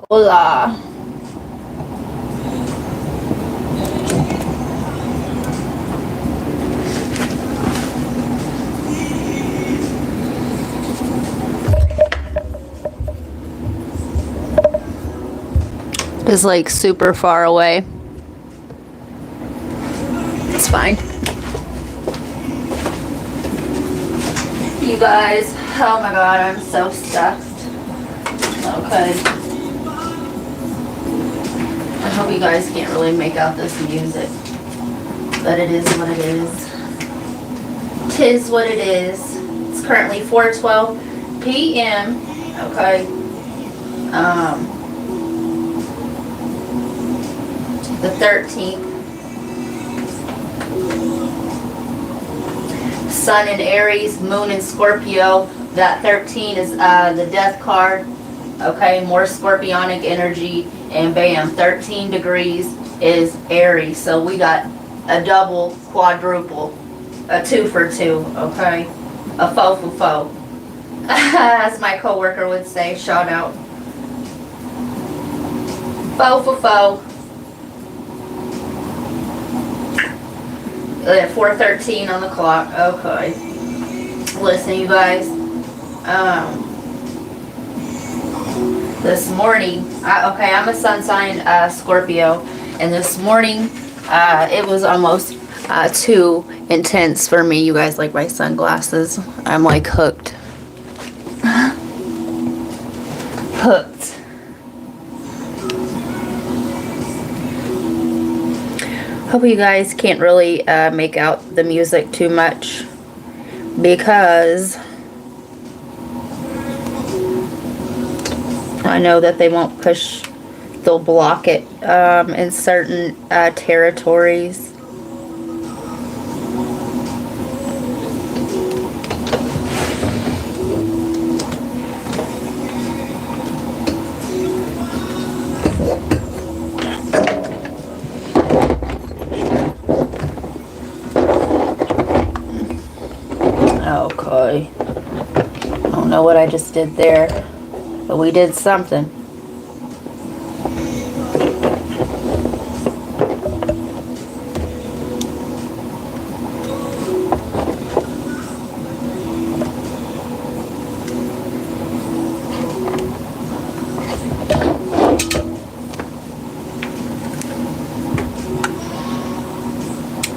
Hola. Is like super far away. It's fine. You guys, oh my god, I'm so stuffed. Okay. I hope you guys can't really make out this music. But it is what it is. 'Tis what it is. It's currently 4:12 p.m. Okay. The 13th. Sun in Aries, Moon in Scorpio. That 13 is the death card. Okay, more scorpionic energy. And bam, 13 degrees is Aries. So we got a double, quadruple, a 2 for 2. Okay, a faux for faux. As my coworker would say, shout out. Faux for faux. At 4:13 on the clock. Okay. Listen, you guys. This morning, I'm a sun sign Scorpio, and this morning it was almost too intense for me. You guys like my sunglasses? I'm like hooked. Hooked. Hope you guys can't really make out the music too much because I know that they won't push, they'll block it in certain territories. Okay. I don't know what I just did there, but we did something.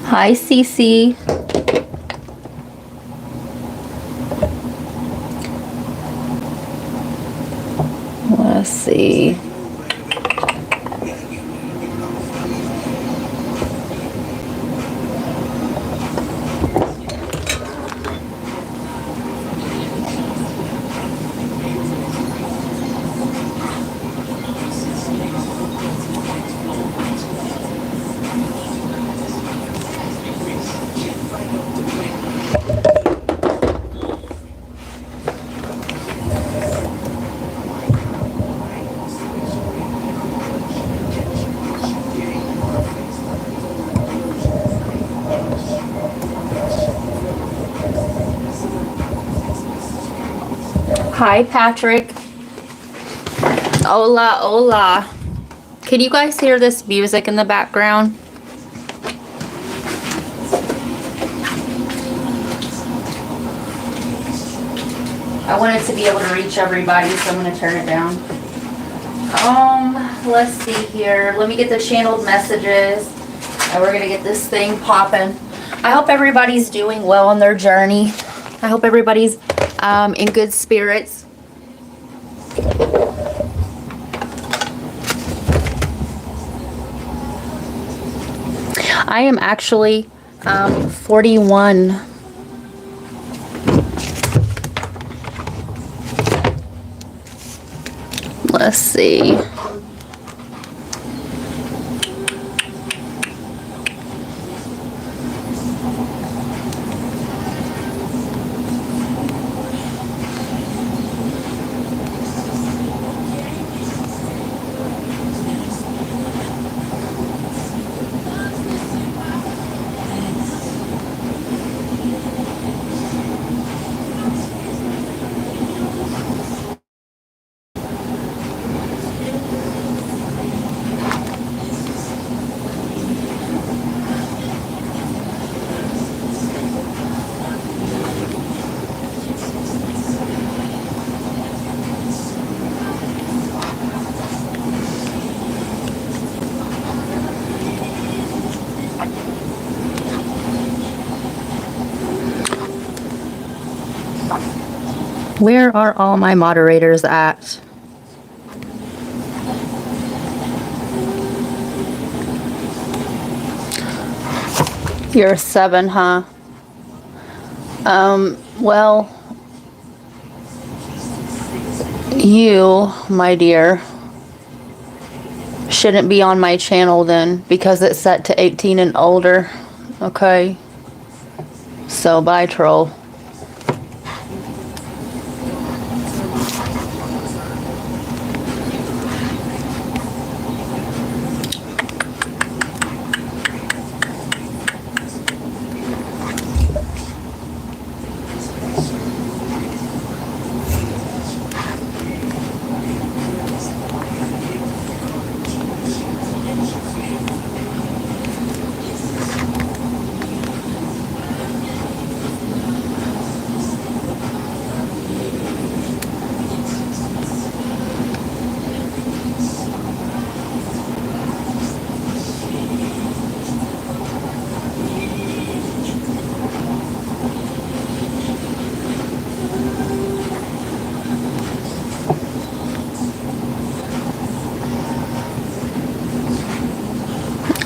Hi, Cece. Let's see. Hi, Patrick. Hola, hola. Can you guys hear this music in the background? I want it to be able to reach everybody, so I'm going to turn it down. Let's see here. Let me get the channeled messages, and we're going to get this thing popping. I hope everybody's doing well on their journey. I hope everybody's in good spirits. I am actually 41. Let's see. Where are all my moderators at? You're a 7, huh? Well, you, my dear, shouldn't be on my channel then, because it's set to 18 and older. Okay? So, bye, troll.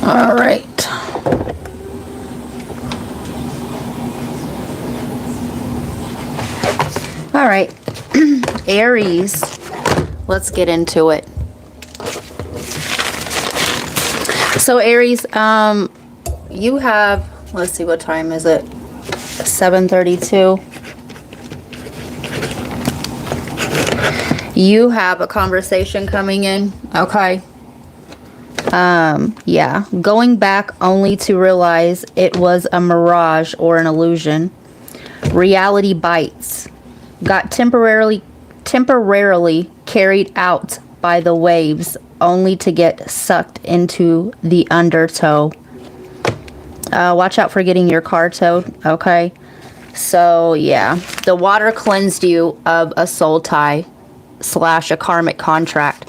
All right. All right. Aries. Let's get into it. So Aries, you have, let's see, what time is it? 7:32. You have a conversation coming in, okay? Yeah, going back only to realize it was a mirage or an illusion. Reality bites. Got temporarily carried out by the waves only to get sucked into the undertow. Watch out for getting your car towed, okay? So, yeah, the water cleansed you of a soul tie / a karmic contract.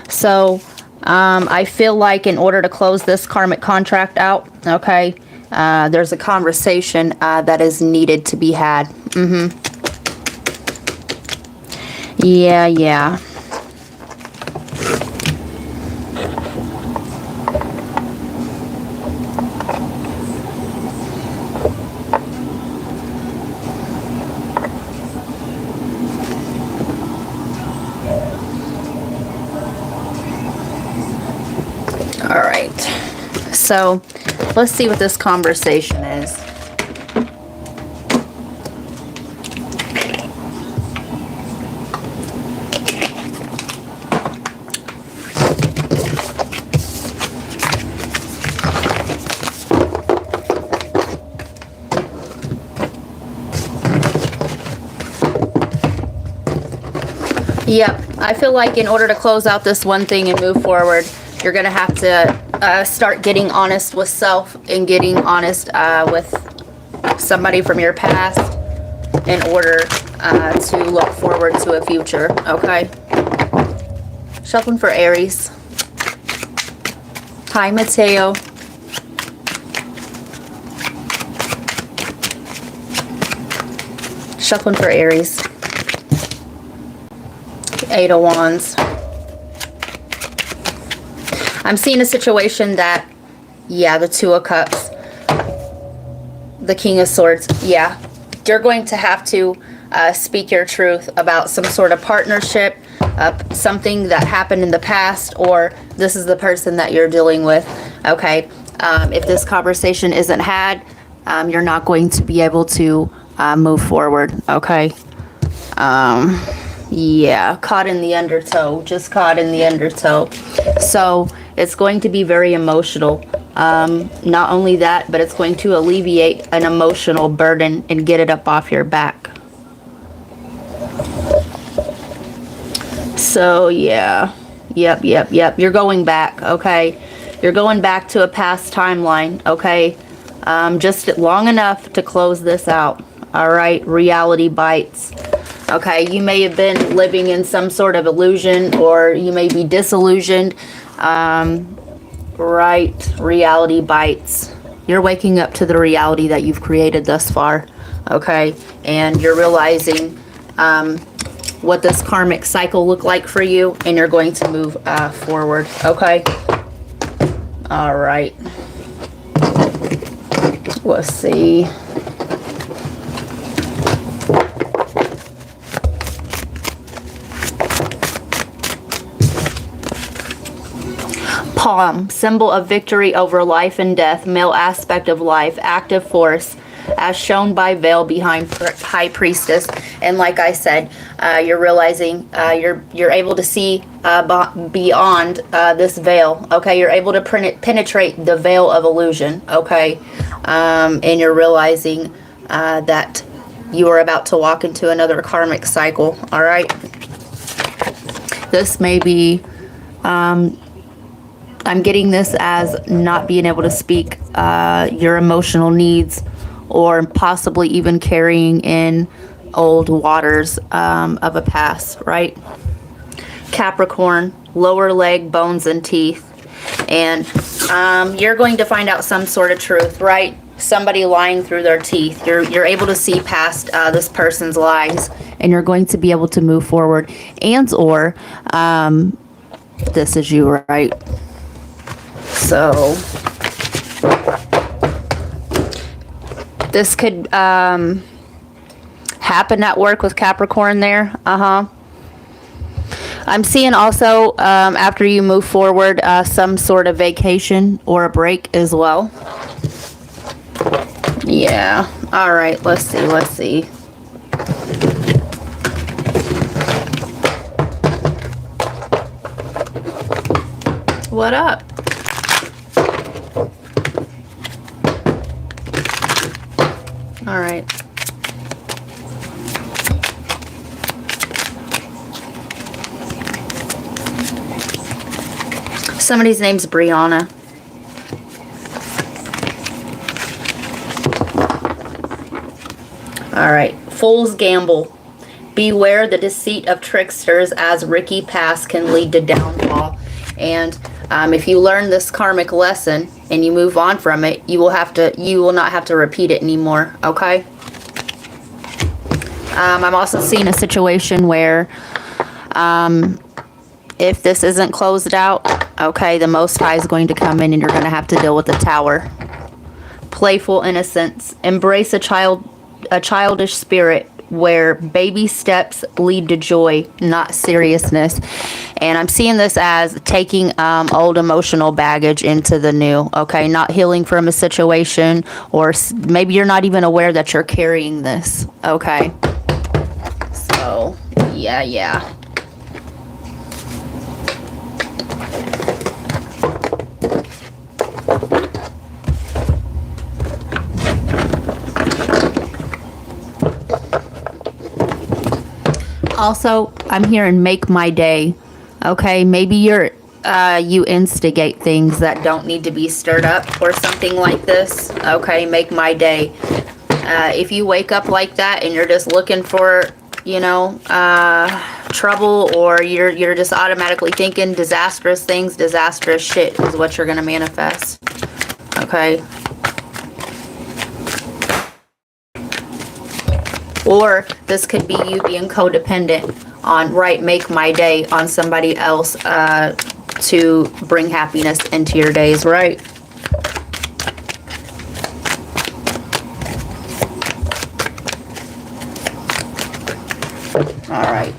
So, I feel like in order to close this karmic contract out, okay, there's a conversation that is needed to be had. Yeah. All right. So, let's see what this conversation is. Yep, I feel like in order to close out this one thing and move forward, you're going to have to start getting honest with self and getting honest with somebody from your past in order to look forward to a future, okay? Shuffling for Aries. Hi, Mateo. Shuffling for Aries. Eight of Wands. I'm seeing a situation that, yeah, the Two of Cups, the King of Swords, yeah. You're going to have to speak your truth about some sort of partnership, something that happened in the past, or this is the person that you're dealing with, okay? If this conversation isn't had, you're not going to be able to move forward, okay? Yeah, caught in the undertow, just caught in the undertow. So it's going to be very emotional. Not only that, but it's going to alleviate an emotional burden and get it up off your back. So yeah, yep. You're going back, okay? You're going back to a past timeline, okay? Just long enough to close this out, all right? Reality bites. Okay, you may have been living in some sort of illusion, or you may be disillusioned. Right, reality bites. You're waking up to the reality that you've created thus far. okay? And you're realizing what this karmic cycle looked like for you, and you're going to move forward, okay? All right. Let's see. Palm, symbol of victory over life and death, male aspect of life, active force, as shown by veil behind high priestess. And like I said, you're realizing you're able to see beyond this veil. Okay, you're able to penetrate the veil of illusion. Okay, and you're realizing that you are about to walk into another karmic cycle. All right, this may be. I'm getting this as not being able to speak your emotional needs, or possibly even carrying in old waters of a past, right? Capricorn, lower leg, bones, and teeth. And you're going to find out some sort of truth, right? Somebody lying through their teeth. You're able to see past this person's lies, and you're going to be able to move forward. And or this is you, right? So this could happen at work with Capricorn there. I'm seeing also after you move forward some sort of vacation or a break as well. Yeah. All right. Let's see. What up? All right. Somebody's name's Brianna. All right. Fool's gamble. Beware the deceit of tricksters, as Ricky Pass can lead to downfall. And if you learn this karmic lesson and you move on from it, you will not have to repeat it anymore. Okay. I'm also seeing a situation where if this isn't closed out, okay, the Most High is going to come in and you're going to have to deal with the Tower. Playful innocence. Embrace a childish spirit where baby steps lead to joy, not seriousness. And I'm seeing this as taking old emotional baggage into the new, okay? Not healing from a situation, or maybe you're not even aware that you're carrying this, okay? So, yeah. Also, I'm hearing make my day. Okay, maybe you instigate things that don't need to be stirred up or something like this. Okay, make my day. If you wake up like that and you're just looking for, trouble, or you're just automatically thinking disastrous things, disastrous shit is what you're gonna manifest. Okay. Or this could be you being codependent on, make my day on somebody else to bring happiness into your days, right? All right.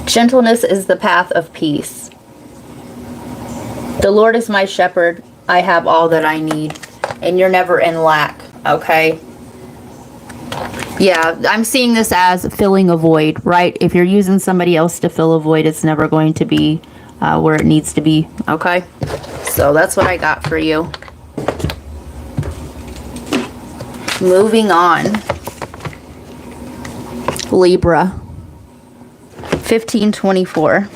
Gentleness is the path of peace. The Lord is my shepherd. I have all that I need, and you're never in lack. Okay. Yeah, I'm seeing this as filling a void, right? If you're using somebody else to fill a void, it's never going to be where it needs to be. Okay. So that's what I got for you. Moving on. Libra. 1524.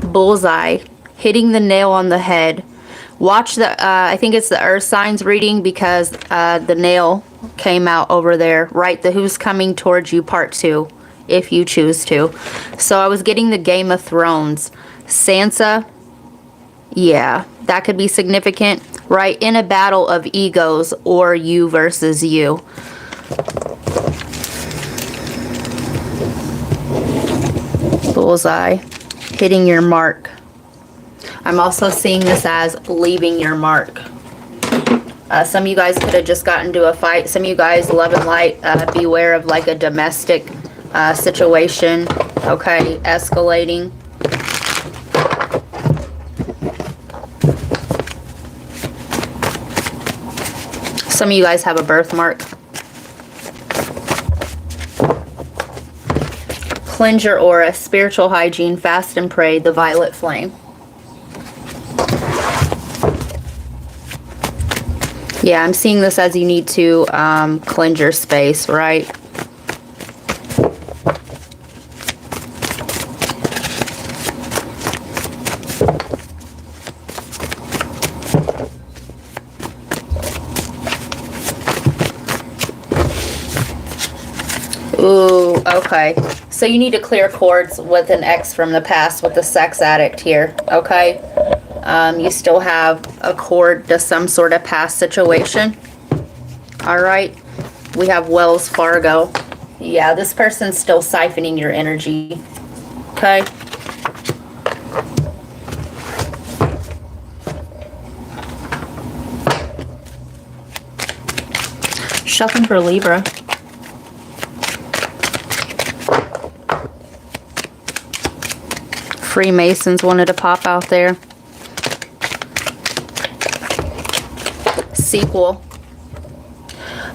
Bullseye. Hitting the nail on the head. Watch the, I think it's the earth signs reading, because the nail came out over there, right? The Who's Coming Towards You part 2, if you choose to. So I was getting the Game of Thrones. Sansa, Yeah, that could be significant, right? In a battle of egos or you versus you. Bullseye. Hitting your mark. I'm also seeing this as leaving your mark. Some of you guys could have just gotten into a fight. Some of you guys, love and light, beware of like a domestic situation, okay, escalating. Some of you guys have a birthmark. Cleanse your aura, spiritual hygiene, fast and pray, the violet flame. Yeah, I'm seeing this as you need to cleanse your space, right? Ooh, okay. So you need to clear cords with an ex from the past with the sex addict here, okay? You still have a cord to some sort of past situation. All right. We have Wells Fargo. Yeah, this person's still siphoning your energy. Okay. Shuffling for Libra. Freemasons wanted to pop out there. Sequel.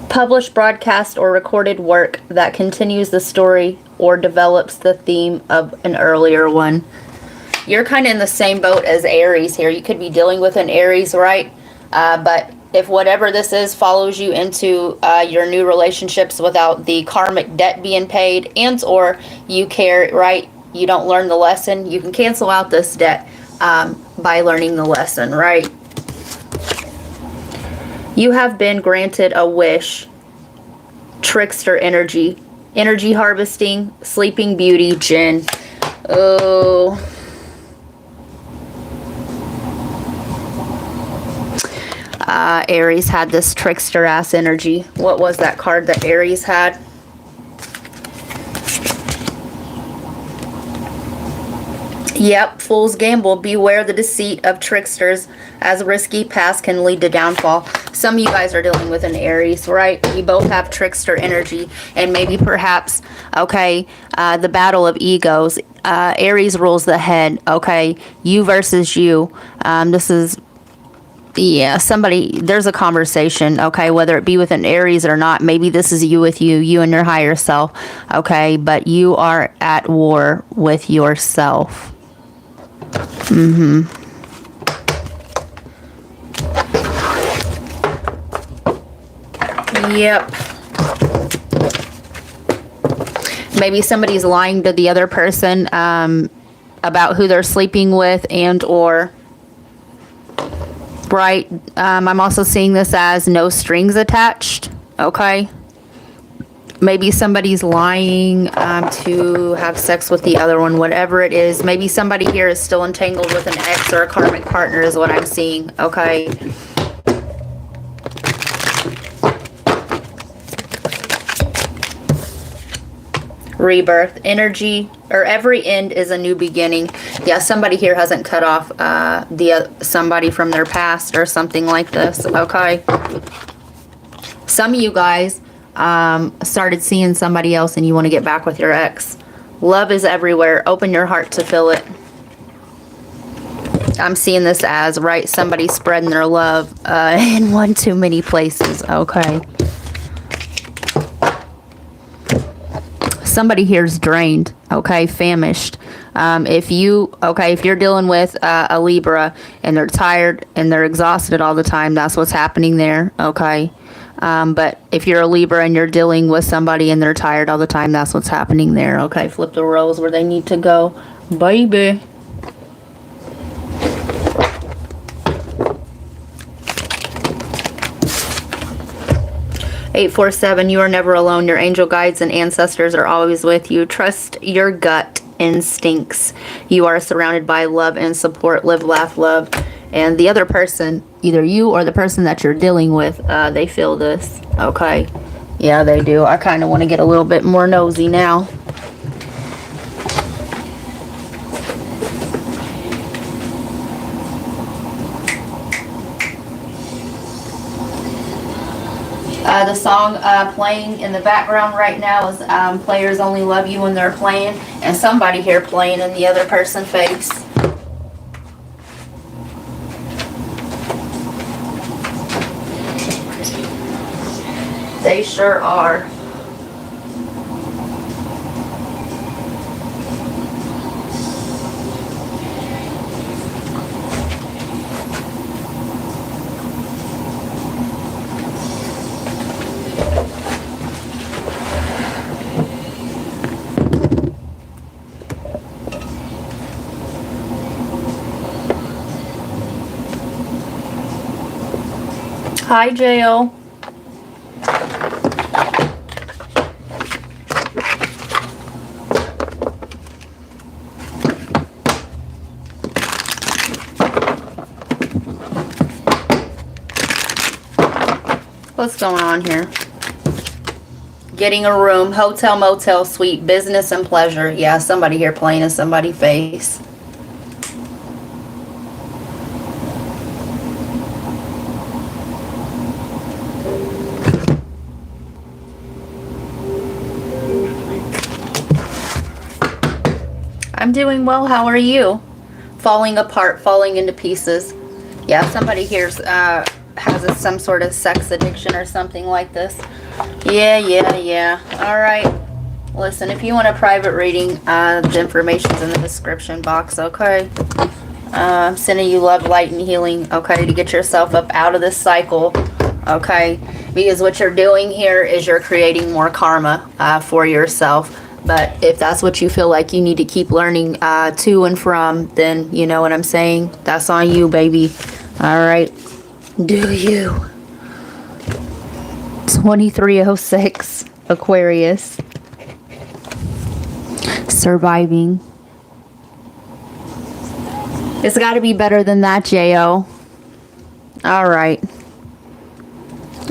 Published, broadcast, or recorded work that continues the story or develops the theme of an earlier one. You're kind of in the same boat as Aries here. You could be dealing with an Aries, right? But if whatever this is follows you into your new relationships without the karmic debt being paid, and or you care, right? You don't learn the lesson, you can cancel out this debt by learning the lesson, right? You have been granted a wish. Trickster energy. Energy harvesting. Sleeping Beauty. Jinn. Oh. Aries had this trickster ass energy. What was that card that Aries had? Yep, fool's gamble. Beware the deceit of tricksters, as risky past can lead to downfall. Some of you guys are dealing with an Aries, right? We both have trickster energy, and maybe perhaps, okay, the battle of egos. Aries rules the head, okay? You versus you. This is, yeah, somebody, there's a conversation, okay, whether it be with an Aries or not. Maybe this is you with you and your higher self, okay? But you are at war with yourself. Yep. Maybe somebody's lying to the other person about who they're sleeping with, and or, right? I'm also seeing this as no strings attached, okay? Maybe somebody's lying to have sex with the other one, whatever it is. Maybe somebody here is still entangled with an ex or a karmic partner is what I'm seeing, okay? Rebirth energy, or every end is a new beginning. Yeah, somebody here hasn't cut off somebody from their past or something like this, okay? Some of you guys started seeing somebody else and you want to get back with your ex. Love is everywhere. Open your heart to feel it. I'm seeing this as, right, somebody spreading their love in one too many places, okay? Somebody here is drained, okay, famished. If you're dealing with a Libra and they're tired and they're exhausted all the time, that's what's happening there, okay? But if you're a Libra and you're dealing with somebody and they're tired all the time, that's what's happening there, okay? Flip the roles where they need to go, baby. (847) You are never alone. Your angel guides and ancestors are always with you. Trust your gut instincts. You are surrounded by love and support. Live, laugh, love. And the other person, either you or the person that you're dealing with, they feel this. Okay. Yeah, they do. I kind of want to get a little bit more nosy now. The song playing in the background right now is Players Only Love You When They're Playing, and somebody here playing in the other person's face. They sure are. Hi, J.O. What's going on here? Getting a room, hotel, motel, suite, business and pleasure. Yeah, somebody here playing in somebody's face. I'm doing well. How are you? Falling apart, falling into pieces. Yeah, somebody here's has some sort of sex addiction or something like this. Yeah. All right. Listen, if you want a private reading, the information's in the description box, okay? I'm sending you love, light, and healing, okay, to get yourself up out of this cycle, okay? Because what you're doing here is you're creating more karma for yourself. But if that's what you feel like you need to keep learning to and from, then you know what I'm saying? That's on you, baby. All right. Do you. 2306 Aquarius. Surviving. It's got to be better than that, J.O. All right.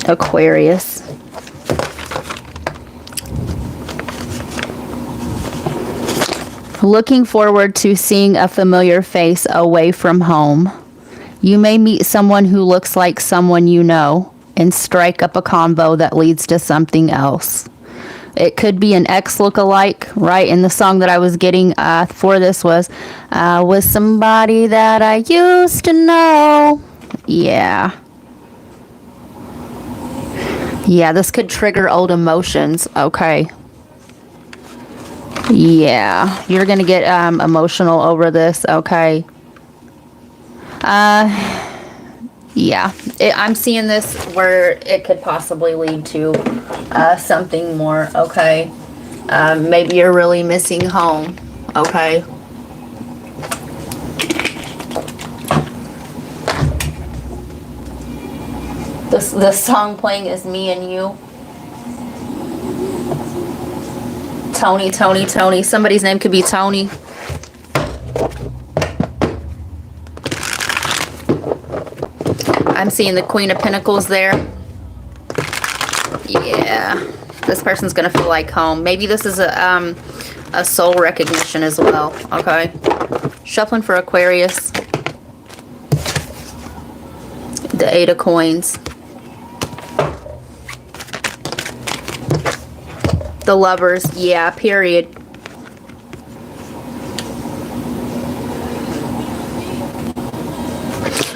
Aquarius. Looking forward to seeing a familiar face away from home. You may meet someone who looks like someone you know and strike up a convo that leads to something else. It could be an ex lookalike, right? And the song that I was getting for this was somebody that I used to know. Yeah. Yeah, this could trigger old emotions. Okay. Yeah, you're going to get emotional over this, okay? Yeah, I'm seeing this where it could possibly lead to something more, okay? Maybe you're really missing home, okay? This song playing is Me and You. Tony. Somebody's name could be Tony. I'm seeing the Queen of Pentacles there. Yeah. This person's going to feel like home. Maybe this is a soul recognition as well. Okay. Shuffling for Aquarius. The Eight of Coins. The Lovers, yeah, period.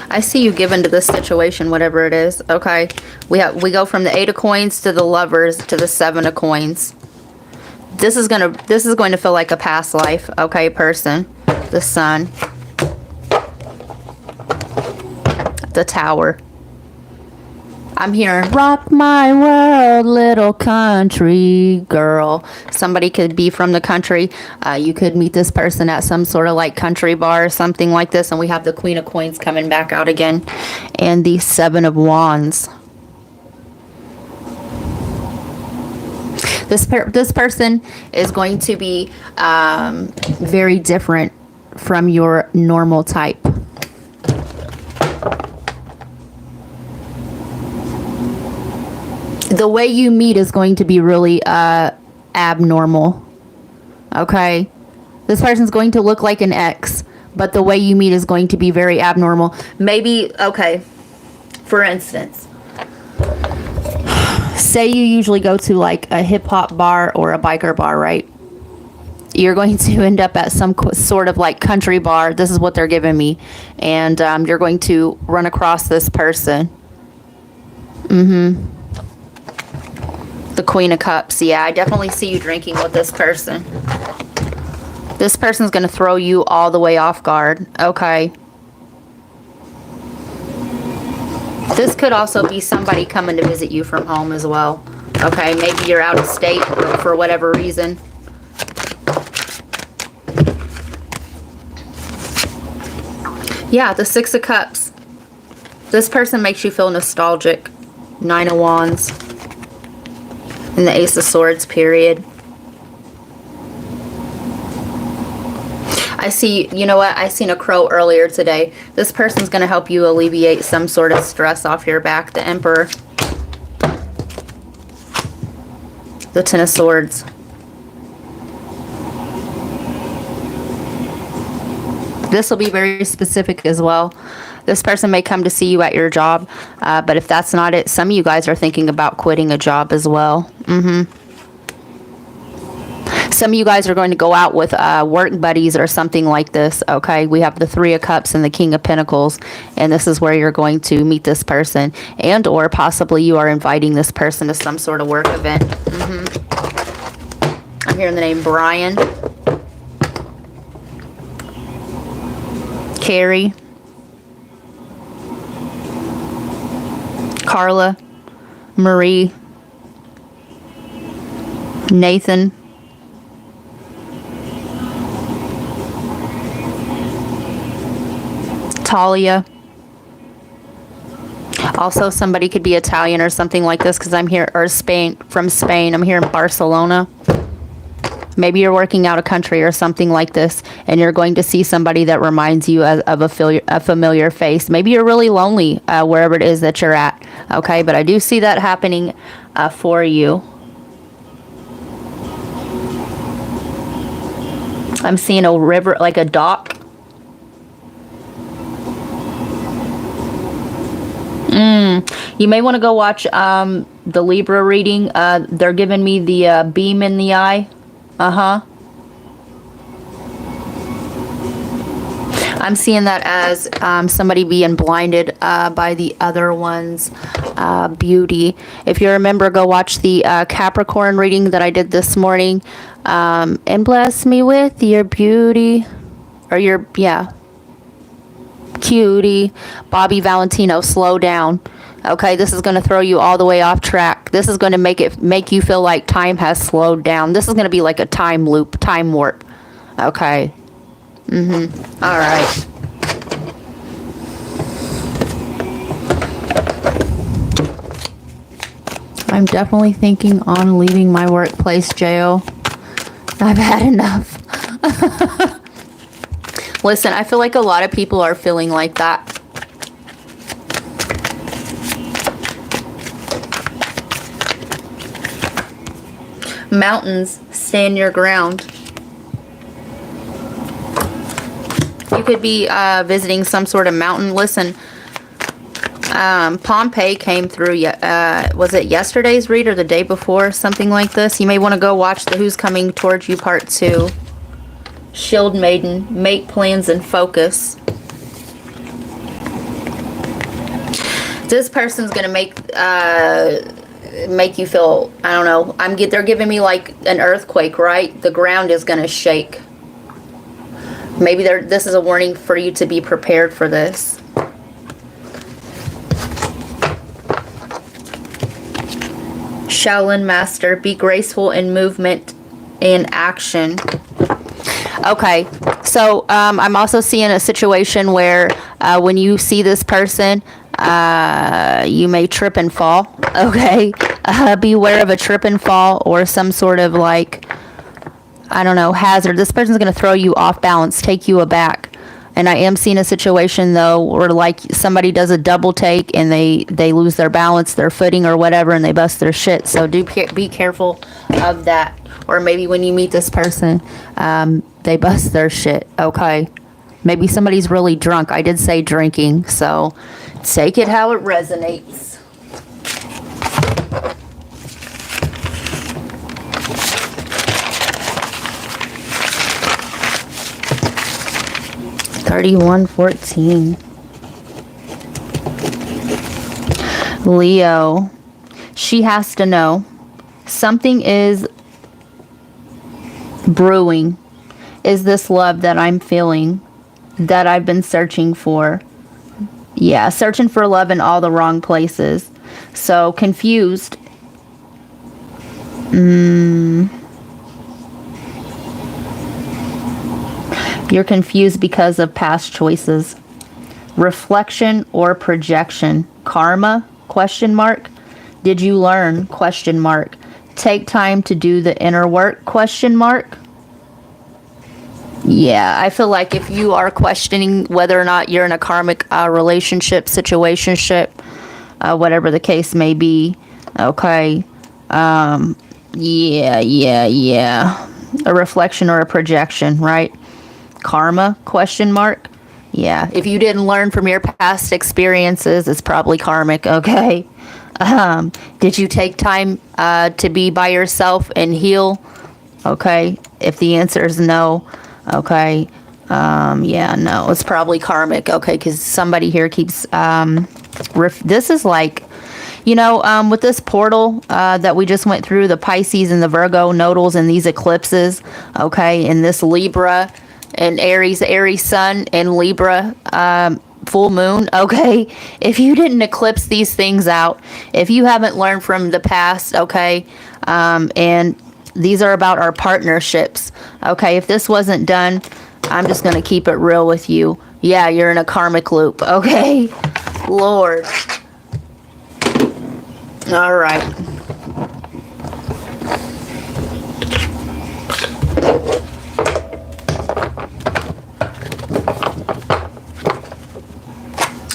I see you given to this situation, whatever it is. Okay, we go from the Eight of Coins to the Lovers to the Seven of Coins. This is going to feel like a past life, okay, person. The Sun. The Tower. I'm hearing, rock my world, little country girl. Somebody could be from the country. You could meet this person at some sort of like country bar or something like this. And we have the Queen of Coins coming back out again. And the Seven of Wands. This person is going to be very different from your normal type. The way you meet is going to be really abnormal. Okay? This person's going to look like an ex, but the way you meet is going to be very abnormal. Maybe, okay, for instance, say you usually go to like a hip hop bar or a biker bar, right? You're going to end up at some sort of like country bar. This is what they're giving me. And you're going to run across this person. The Queen of Cups. Yeah, I definitely see you drinking with this person. This person's going to throw you all the way off guard. Okay. This could also be somebody coming to visit you from home as well. Okay, maybe you're out of state for whatever reason. Yeah, the Six of Cups. This person makes you feel nostalgic. Nine of Wands. And the Ace of Swords, period. I see, you know what? I seen a crow earlier today. This person's going to help you alleviate some sort of stress off your back. The Emperor. The Ten of Swords. This will be very specific as well. This person may come to see you at your job, but if that's not it, some of you guys are thinking about quitting a job as well. Some of you guys are going to go out with work buddies or something like this, okay? We have the Three of Cups and the King of Pentacles, and this is where you're going to meet this person, and or possibly you are inviting this person to some sort of work event. I'm hearing the name Brian. Carrie. Carla. Marie. Nathan. Talia. Also, somebody could be Italian or something like this because I'm here, or Spain, from Spain. I'm here in Barcelona. Maybe you're working out of country or something like this, and you're going to see somebody that reminds you of a familiar face. Maybe you're really lonely wherever it is that you're at. Okay, but I do see that happening for you. I'm seeing a river, like a dock. You may want to go watch the Libra reading. They're giving me the beam in the eye. I'm seeing that as somebody being blinded by the other one's beauty. If you remember, go watch the Capricorn reading that I did this morning. And bless me with your beauty. Or your, yeah. Cutie. Bobby Valentino, slow down. Okay, this is going to throw you all the way off track. This is going to make you feel like time has slowed down. This is going to be like a time loop, time warp. Okay. All right. I'm definitely thinking on leaving my workplace, J.O. I've had enough. Listen, I feel like a lot of people are feeling like that. Mountains, stand your ground. You could be visiting some sort of mountain. Listen, Pompeii came through, was it yesterday's read or the day before? Something like this. You may want to go watch the Who's Coming Towards You Part 2. Shield Maiden, make plans and focus. This person's going to make you feel, I don't know, they're giving me like an earthquake, right? The ground is going to shake. Maybe this is a warning for you to be prepared for this. Shaolin Master, be graceful in movement and action. Okay, so I'm also seeing a situation where when you see this person, You may trip and fall, okay? Beware of a trip and fall or some sort of like, I don't know, hazard. This person's going to throw you off balance, take you aback. And I am seeing a situation, though, where like somebody does a double take and they lose their balance, their footing or whatever, and they bust their shit. So be careful of that. Or maybe when you meet this person, they bust their shit, okay? Maybe somebody's really drunk. I did say drinking, so take it how it resonates. $31.14. Leo, she has to know something is brewing. Is this love that I'm feeling, that I've been searching for? Yeah, searching for love in all the wrong places. So confused. You're confused because of past choices. Reflection or projection. Karma? Question mark. Did you learn? Question mark. Take time to do the inner work? Question mark. Yeah, I feel like if you are questioning whether or not you're in a karmic relationship, situationship, whatever the case may be, okay. Yeah. A reflection or a projection, right? Karma? Question mark. Yeah, if you didn't learn from your past experiences, it's probably karmic, okay? Did you take time to be by yourself and heal? Okay, if the answer is no, okay, yeah, no, it's probably karmic, okay, because somebody here keeps, this is like, you know, with this portal that we just went through, the Pisces and the Virgo nodals and these eclipses, okay, and this Libra and Aries sun and Libra full moon, okay? If you didn't eclipse these things out, if you haven't learned from the past, okay, and these are about our partnerships, okay? If this wasn't done, I'm just going to keep it real with you. Yeah, you're in a karmic loop, okay? Lord. All right.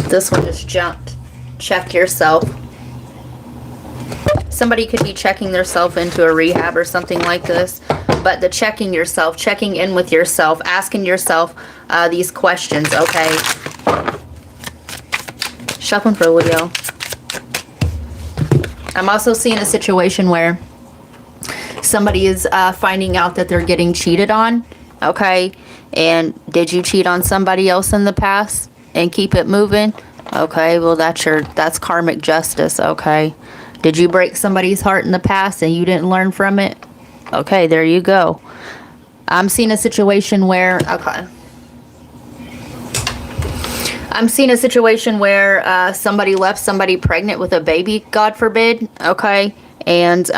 This one just jumped. Check yourself. Somebody could be checking themselves into a rehab or something like this. But the checking yourself, checking in with yourself, asking yourself these questions, okay? Shuffling for Leo. I'm also seeing a situation where somebody is finding out that they're getting cheated on, okay? And did you cheat on somebody else in the past and keep it moving? Okay, well that's karmic justice, okay? Did you break somebody's heart in the past and you didn't learn from it? Okay, there you go. I'm seeing a situation where, okay. I'm seeing a situation where somebody left somebody pregnant with a baby, God forbid, okay? And,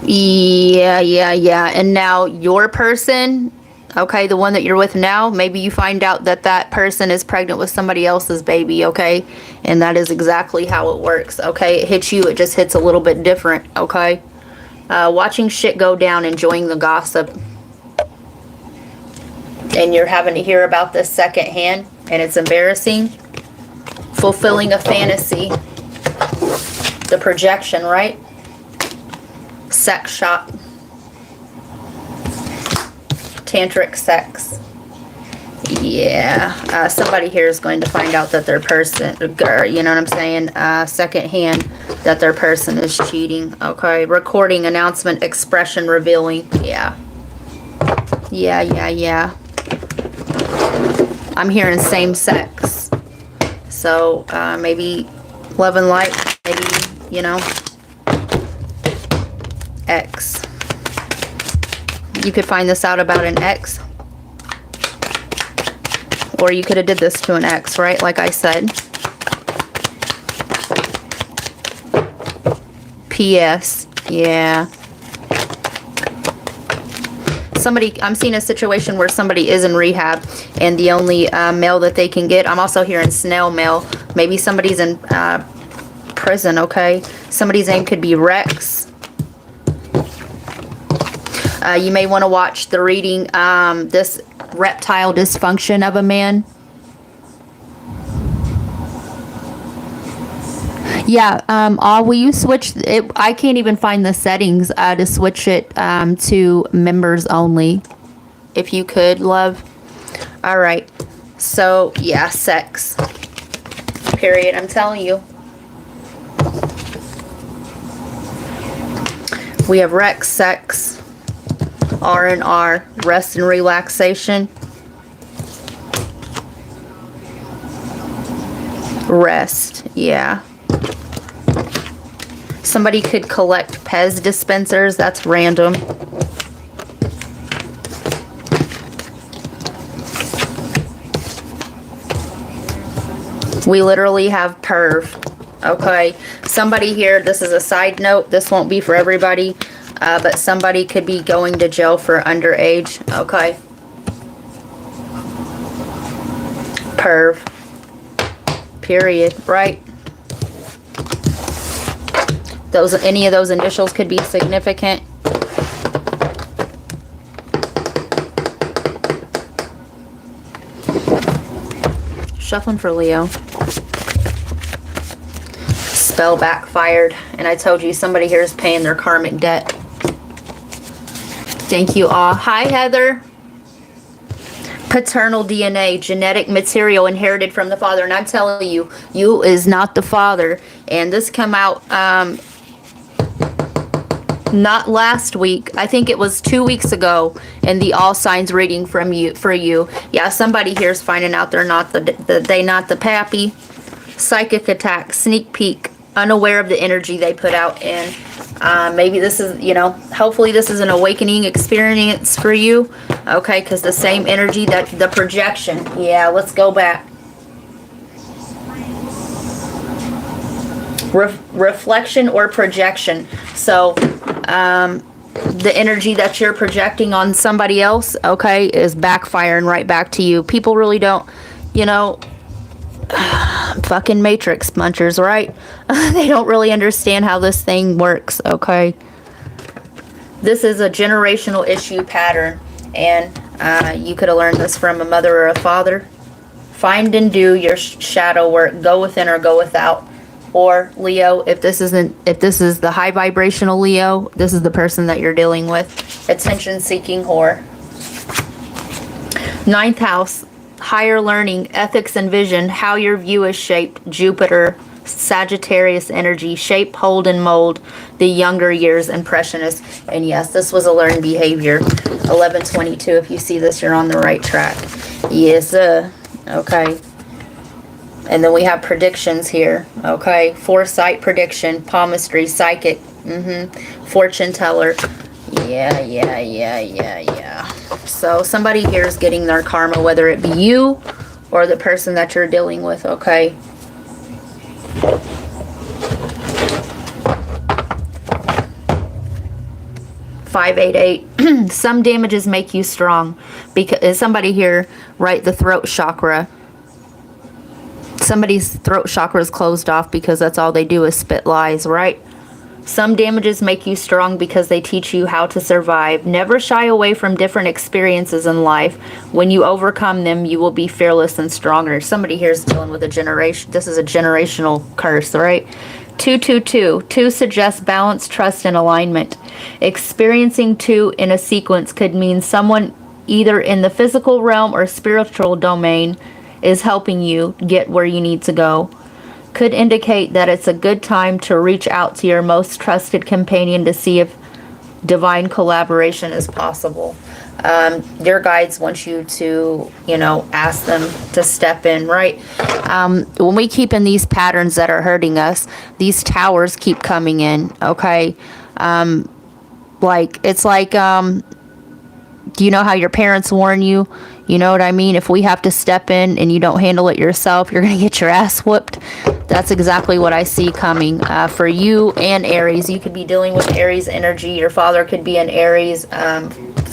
yeah. And now your person, okay, the one that you're with now, maybe you find out that that person is pregnant with somebody else's baby, okay? And that is exactly how it works, okay? It hits you, it just hits a little bit different, okay? Watching shit go down, enjoying the gossip. And you're having to hear about this secondhand, and it's embarrassing. Fulfilling a fantasy. The projection, right? Sex shop. Tantric sex. Yeah. Somebody here is going to find out that their person, you know what I'm saying? Secondhand, that their person is cheating. Okay. Recording, announcement, expression, revealing. Yeah. Yeah. I'm hearing same sex. So, maybe love and light. Maybe, you know, ex. You could find this out about an ex. Or you could have did this to an ex, right? Like I said. P.S. Yeah. Somebody, I'm seeing a situation where somebody is in rehab and the only mail that they can get, I'm also hearing snail mail. Maybe somebody's in prison, okay? Somebody's name could be Rex. You may want to watch the reading, this reptile dysfunction of a man. Yeah, will you switch it? I can't even find the settings to switch it to members only. If you could, love. All right. So, yeah, sex. Period. I'm telling you. We have Rex, sex, R&R, rest and relaxation. Rest, yeah. Somebody could collect Pez dispensers. That's random. We literally have perv. Okay. Somebody here, this is a side note. This won't be for everybody. But somebody could be going to jail for underage. Okay. Perv. Period. Right? Any of those initials could be significant. Shuffling for Leo. Spell backfired. And I told you somebody here is paying their karmic debt. Thank you all. Hi, Heather. Paternal DNA, genetic material inherited from the father. And I'm telling you, you is not the father. And this come out not last week. I think it was 2 weeks ago in the all signs reading for you. Yeah, somebody here is finding out they're not they not the pappy. Psychic attack, sneak peek, unaware of the energy they put out in. Maybe this is, hopefully this is an awakening experience for you. Okay, because the same energy, that the projection. Yeah, let's go back. Reflection or projection. So, the energy that you're projecting on somebody else, okay, is backfiring right back to you. People really don't, fucking matrix munchers, right? They don't really understand how this thing works, okay? This is a generational issue pattern, and you could have learned this from a mother or a father. Find and do your shadow work. Go within or go without. Or Leo, if this is the high vibrational Leo, this is the person that you're dealing with. Attention-seeking whore. 9th house, higher learning, ethics and vision, how your view is shaped, Jupiter, Sagittarius energy, shape, hold, and mold, the younger years, impressionist. And yes, this was a learned behavior. 1122, if you see this, you're on the right track. Yes, okay. And then we have predictions here, okay? Foresight, prediction, palmistry, psychic, fortune teller. Yeah. So somebody here is getting their karma, whether it be you or the person that you're dealing with, okay? $588. Some damages make you strong. Because somebody here, right, the throat chakra. Somebody's throat chakra is closed off because that's all they do is spit lies, right? Some damages make you strong because they teach you how to survive. Never shy away from different experiences in life. When you overcome them, you will be fearless and stronger. Somebody here is dealing with a generation. This is a generational curse, right? 222. 2 suggests balance, trust, and alignment. Experiencing 2 in a sequence could mean someone either in the physical realm or spiritual domain is helping you get where you need to go. Could indicate that it's a good time to reach out to your most trusted companion to see if divine collaboration is possible. Your guides want you to, ask them to step in, right? When we keep in these patterns that are hurting us, these towers keep coming in, okay? Do you know how your parents warn you? You know what I mean? If we have to step in and you don't handle it yourself, you're going to get your ass whooped. That's exactly what I see coming for you and Aries. You could be dealing with Aries energy. Your father could be an Aries.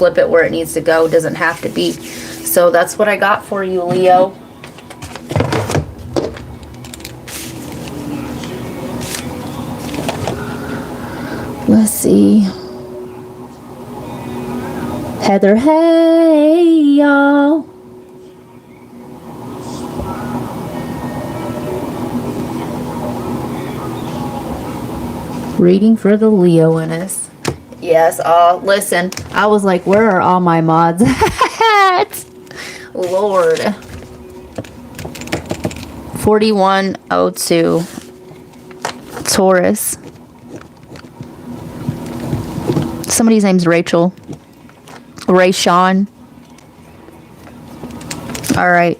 flip it where it needs to go. It doesn't have to be. So that's what I got for you, Leo. Let's see. Heather, hey, y'all. Reading for the Leo in us. Yes, listen, I was like, where are all my mods at? Lord. 4102. Taurus. Somebody's name's Rachel. Rayshawn. All right.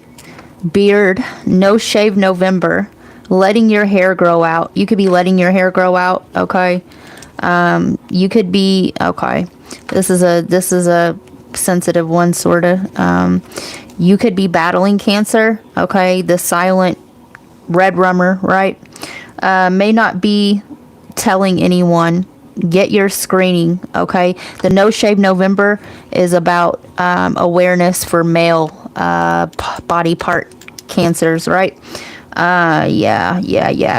Beard. No shave November. Letting your hair grow out. You could be letting your hair grow out. Okay. You could be, okay. This is a sensitive one, sort of. You could be battling cancer. Okay. The silent red rummer, right? May not be telling anyone. Get your screening, okay? The No Shave November is about awareness for male body part cancers, right? Yeah.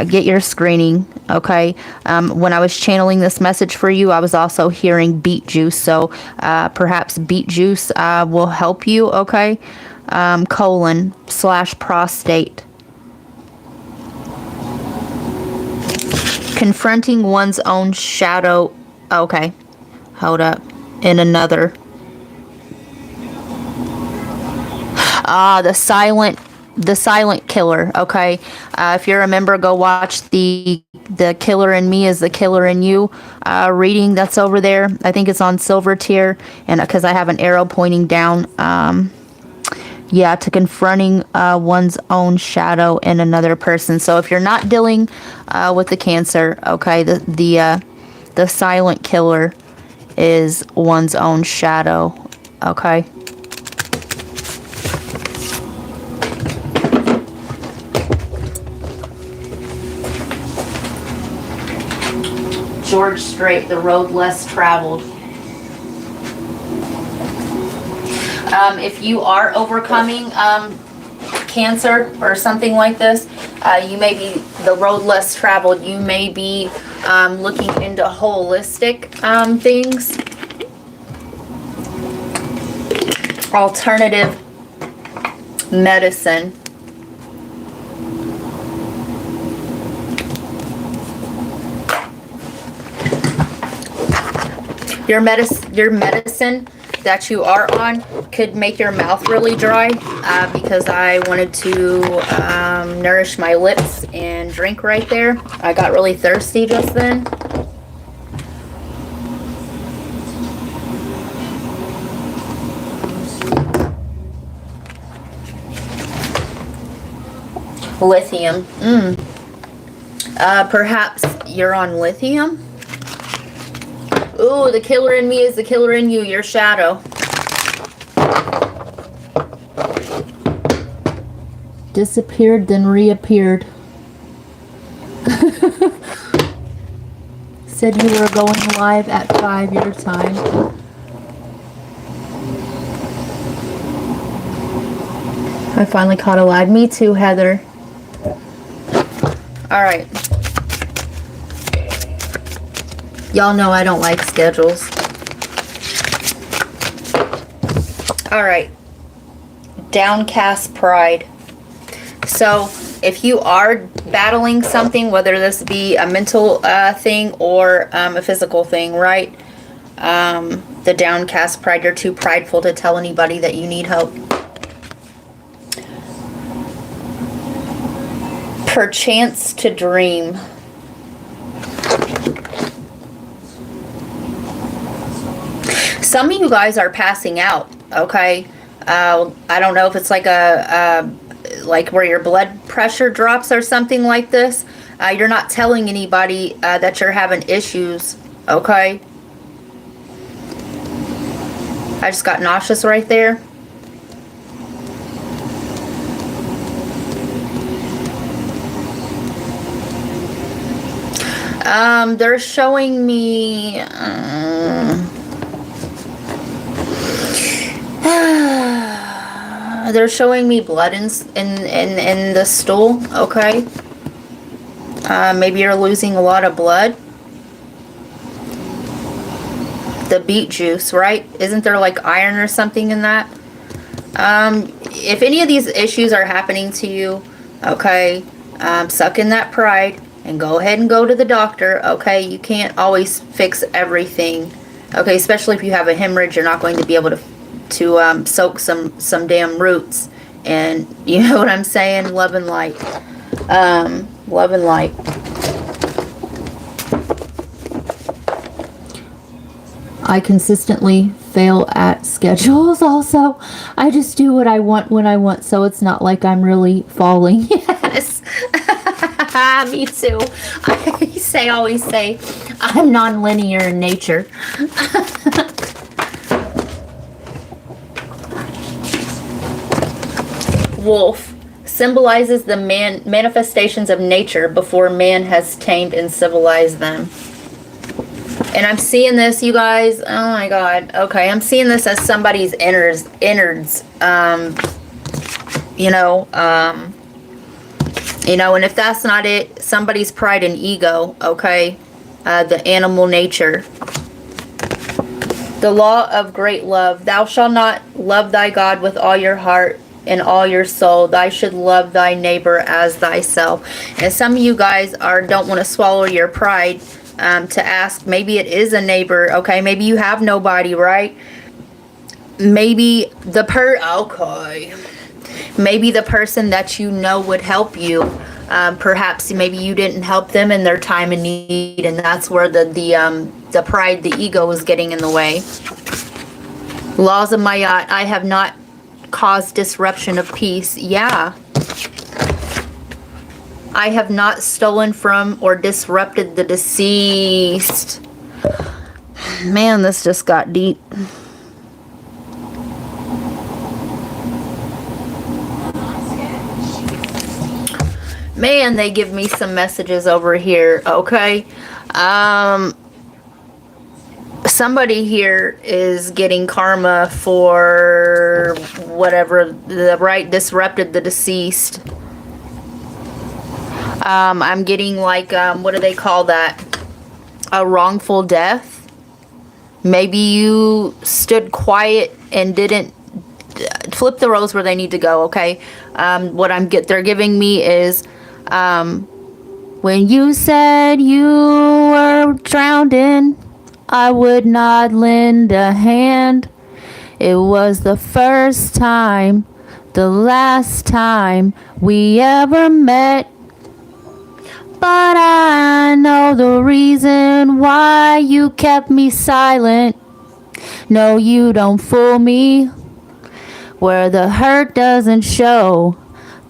Get your screening, okay? When I was channeling this message for you, I was also hearing beet juice, so perhaps beet juice will help you, okay? Colon/prostate. Confronting one's own shadow. Okay, hold up. In another. The silent killer. Okay, if you remember, go watch the Killer in Me is the Killer in You reading that's over there. I think it's on Silver Tier, and because I have an arrow pointing down. Yeah, to confronting one's own shadow in another person. So if you're not dealing with the cancer, okay, the silent killer is one's own shadow, okay? George Strait, The Road Less Traveled. If you are overcoming cancer or something like this, you may be the road less traveled. You may be looking into holistic things, alternative medicine. Your medicine that you are on could make your mouth really dry because I wanted to nourish my lips and drink right there. I got really thirsty just then. Lithium. Perhaps you're on lithium? Ooh, the killer in me is the killer in you, your shadow. Disappeared, then reappeared. Said you were going live at 5 your time. I finally caught a live. Me too, Heather. Alright. Y'all know I don't like schedules. Alright. Downcast pride. So, if you are battling something, whether this be a mental thing or a physical thing, right? The downcast pride, you're too prideful to tell anybody that you need help. Perchance to dream. Some of you guys are passing out, okay? I don't know if it's like like where your blood pressure drops or something like this. You're not telling anybody that you're having issues, okay? I just got nauseous right there. They're showing me They're showing me blood in the stool, okay? Maybe you're losing a lot of blood. The beet juice, right? Isn't there like iron or something in that? If any of these issues are happening to you, okay, suck in that pride and go ahead and go to the doctor, okay? You can't always fix everything, okay? Especially if you have a hemorrhage, you're not going to be able to soak some damn roots. And you know what I'm saying? Love and light. Love and light. I consistently fail at schedules also. I just do what I want when I want, so it's not like I'm really falling. Yes. Me too. I always say I'm non-linear in nature. Wolf symbolizes the manifestations of nature before man has tamed and civilized them. And I'm seeing this, you guys. Oh my God. Okay, I'm seeing this as somebody's innards. And if that's not it, somebody's pride and ego. Okay, the animal nature. The law of great love. Thou shalt not love thy God with all your heart and all your soul. Thou should love thy neighbor as thyself. And some of you guys don't want to swallow your pride. To ask, maybe it is a neighbor, okay? Maybe you have nobody, right? Maybe maybe the person that you know would help you. Perhaps maybe you didn't help them in their time of need, and that's where the pride, the ego is getting in the way. Laws of Mayat, I have not caused disruption of peace. Yeah. I have not stolen from or disrupted the deceased. Man, this just got deep. Man, they give me some messages over here, okay? Somebody here is getting karma for whatever, disrupted the deceased. I'm getting like, what do they call that? A wrongful death. Maybe you stood quiet and didn't flip the roles where they need to go, okay? They're giving me is, when you said you were drowning, I would not lend a hand. It was the first time, the last time we ever met. But I know the reason why you kept me silent. No, you don't fool me. Where the hurt doesn't show,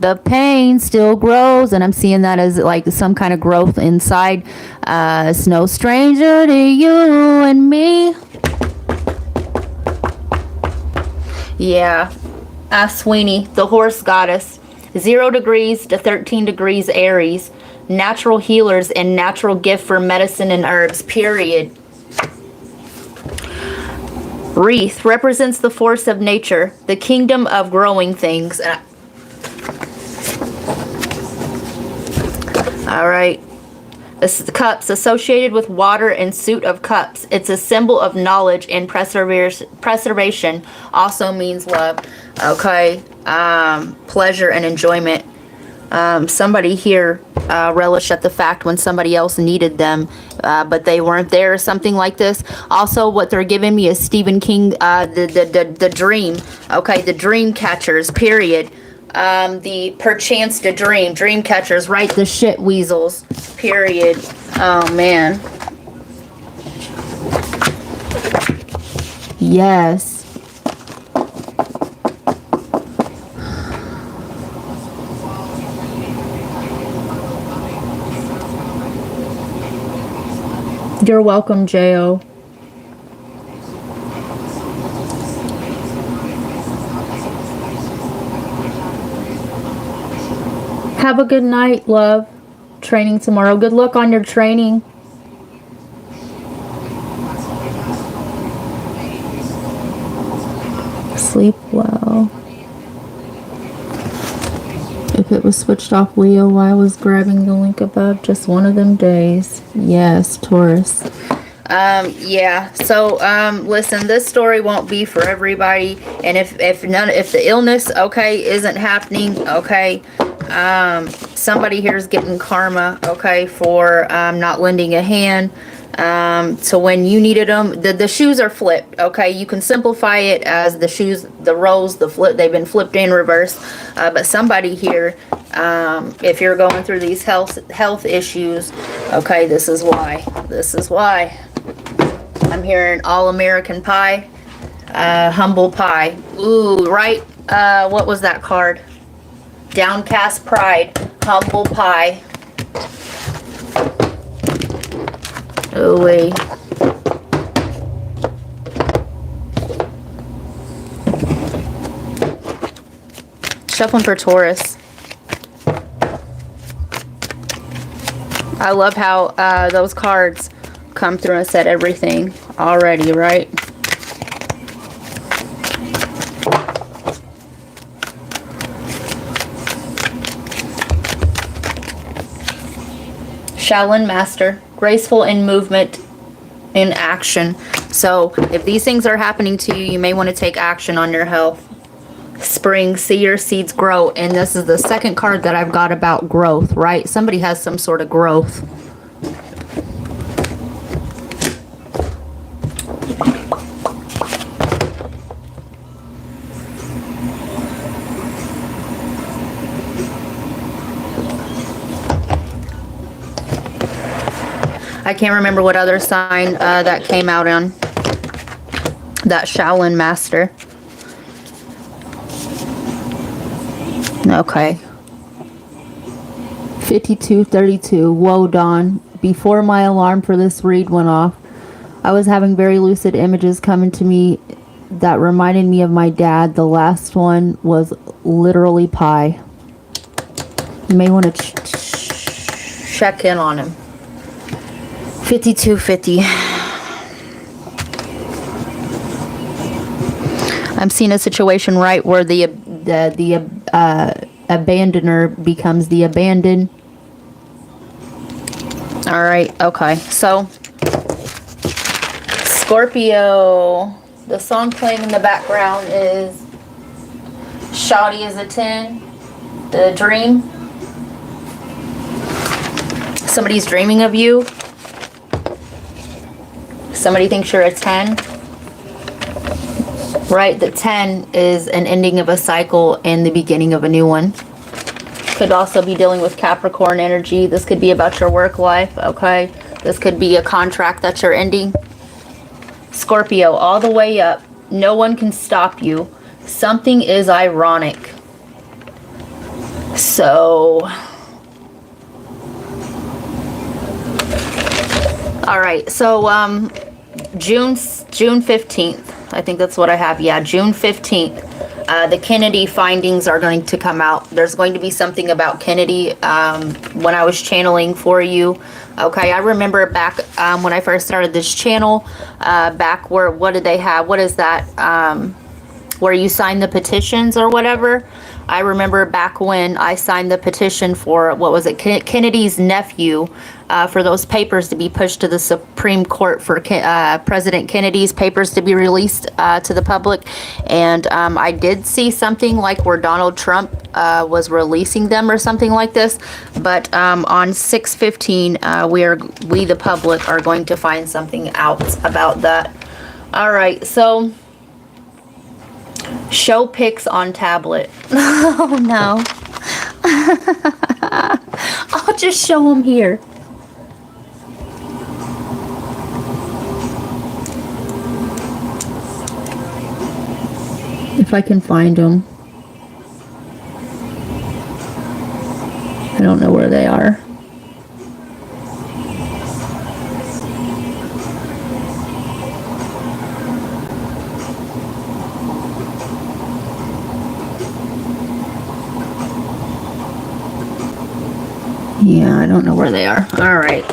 the pain still grows. And I'm seeing that as like some kind of growth inside. It's no stranger to you and me. Yeah. Sweeney, the horse goddess. 0 degrees to 13 degrees Aries. Natural healers and natural gift for medicine and herbs, period. Wreath represents the force of nature, the kingdom of growing things. All right. This is the cups associated with water and suit of cups. It's a symbol of knowledge and preservation. Also means love. Okay. Pleasure and enjoyment. Somebody here relished at the fact when somebody else needed them, but they weren't there, or something like this. Also, what they're giving me is Stephen King, the dream. Okay, the dream catchers, period. The perchance to dream catchers, right? The shit weasels, period. Oh, man. Yes. You're welcome, J.O. Have a good night, love. Training tomorrow. Good luck on your training. Sleep well. If it was switched off, Leo, why I was grabbing the link above? Just one of them days. Yes, Taurus. Yeah. So, listen, this story won't be for everybody. And if the illness, okay, isn't happening, okay, somebody here is getting karma, okay, for, not lending a hand. So when you needed them, the shoes are flipped, okay? You can simplify it as the shoes, the roles, the flip, they've been flipped in reverse. But somebody here, if you're going through these health issues, okay, this is why. This is why. I'm hearing all-American pie, humble pie. Ooh, right? What was that card? Downcast pride, humble pie. Oh, wait. Shuffling for Taurus. I love how those cards come through and said everything already, right? Shaolin Master, graceful in movement, in action. So if these things are happening to you, you may want to take action on your health. Spring, see your seeds grow. And this is the second card that I've got about growth, right? Somebody has some sort of growth. I can't remember what other sign that came out on. That Shaolin Master. Okay. 5232. Whoa, Dawn. Before my alarm for this read went off, I was having very lucid images coming to me that reminded me of my dad. The last one was literally pie. You may want to Check in on him. 5250. I'm seeing a situation right where the abandoner becomes the abandoned. All right. Okay. So Scorpio, the song playing in the background is Shawty is a 10, the dream. Somebody's dreaming of you. Somebody thinks you're a 10. Right, the 10 is an ending of a cycle and the beginning of a new one. Could also be dealing with Capricorn energy. This could be about your work life, okay? This could be a contract that you're ending. Scorpio, all the way up. No one can stop you. Something is ironic. So, all right, so June 15th. I think that's what I have. Yeah, June 15th. The Kennedy findings are going to come out. There's going to be something about Kennedy when I was channeling for you. Okay, I remember back when I first started this channel, back where, what did they have? What is that? Where you sign the petitions or whatever. I remember back when I signed the petition for, what was it, Kennedy's nephew, for those papers to be pushed to the Supreme Court for President Kennedy's papers to be released to the public. And I did see something like where Donald Trump was releasing them or something like this. But on 6/15, we the public are going to find something out about that. All right, so show pics on tablet. Oh no. I'll just show them here. If I can find them. I don't know where they are. Yeah, I don't know where they are. All right.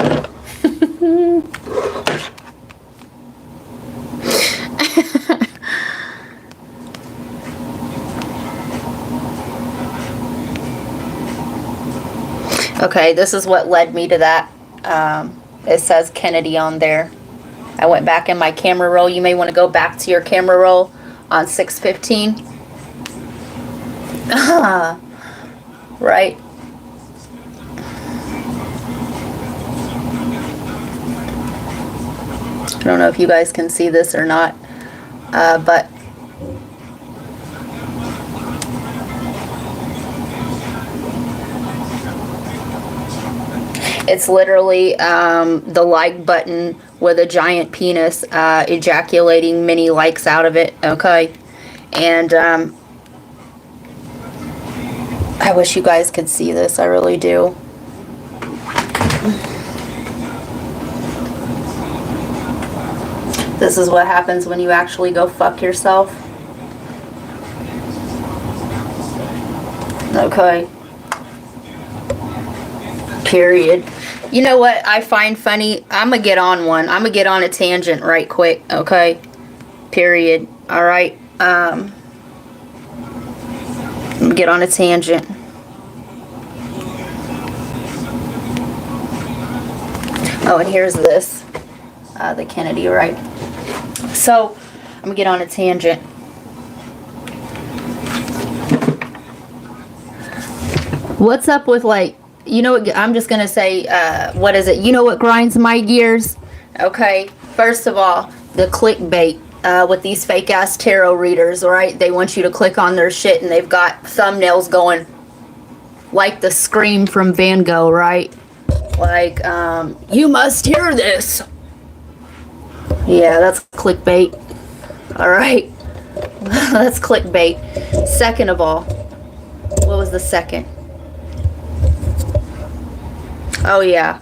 Okay, this is what led me to that. It says Kennedy on there. I went back in my camera roll. You may want to go back to your camera roll on 615. Right. I don't know if you guys can see this or not, but it's literally the like button with a giant penis ejaculating many likes out of it, okay? And I wish you guys could see this, I really do. This is what happens when you actually go fuck yourself. Okay. Period. You know what I find funny? I'm gonna get on one. I'm gonna get on a tangent right quick, okay? Period. All right. I'm gonna get on a tangent. Oh, and here's this. The Kennedy, right? So, I'm gonna get on a tangent. What's up with, like, you know what, I'm just gonna say, what is it? You know what grinds my gears? Okay, first of all, the clickbait with these fake ass tarot readers, right? They want you to click on their shit and they've got thumbnails going like the scream from Van Gogh, right? Like, you must hear this. Yeah, that's clickbait. Alright. That's clickbait. Second of all, what was the second? Oh yeah.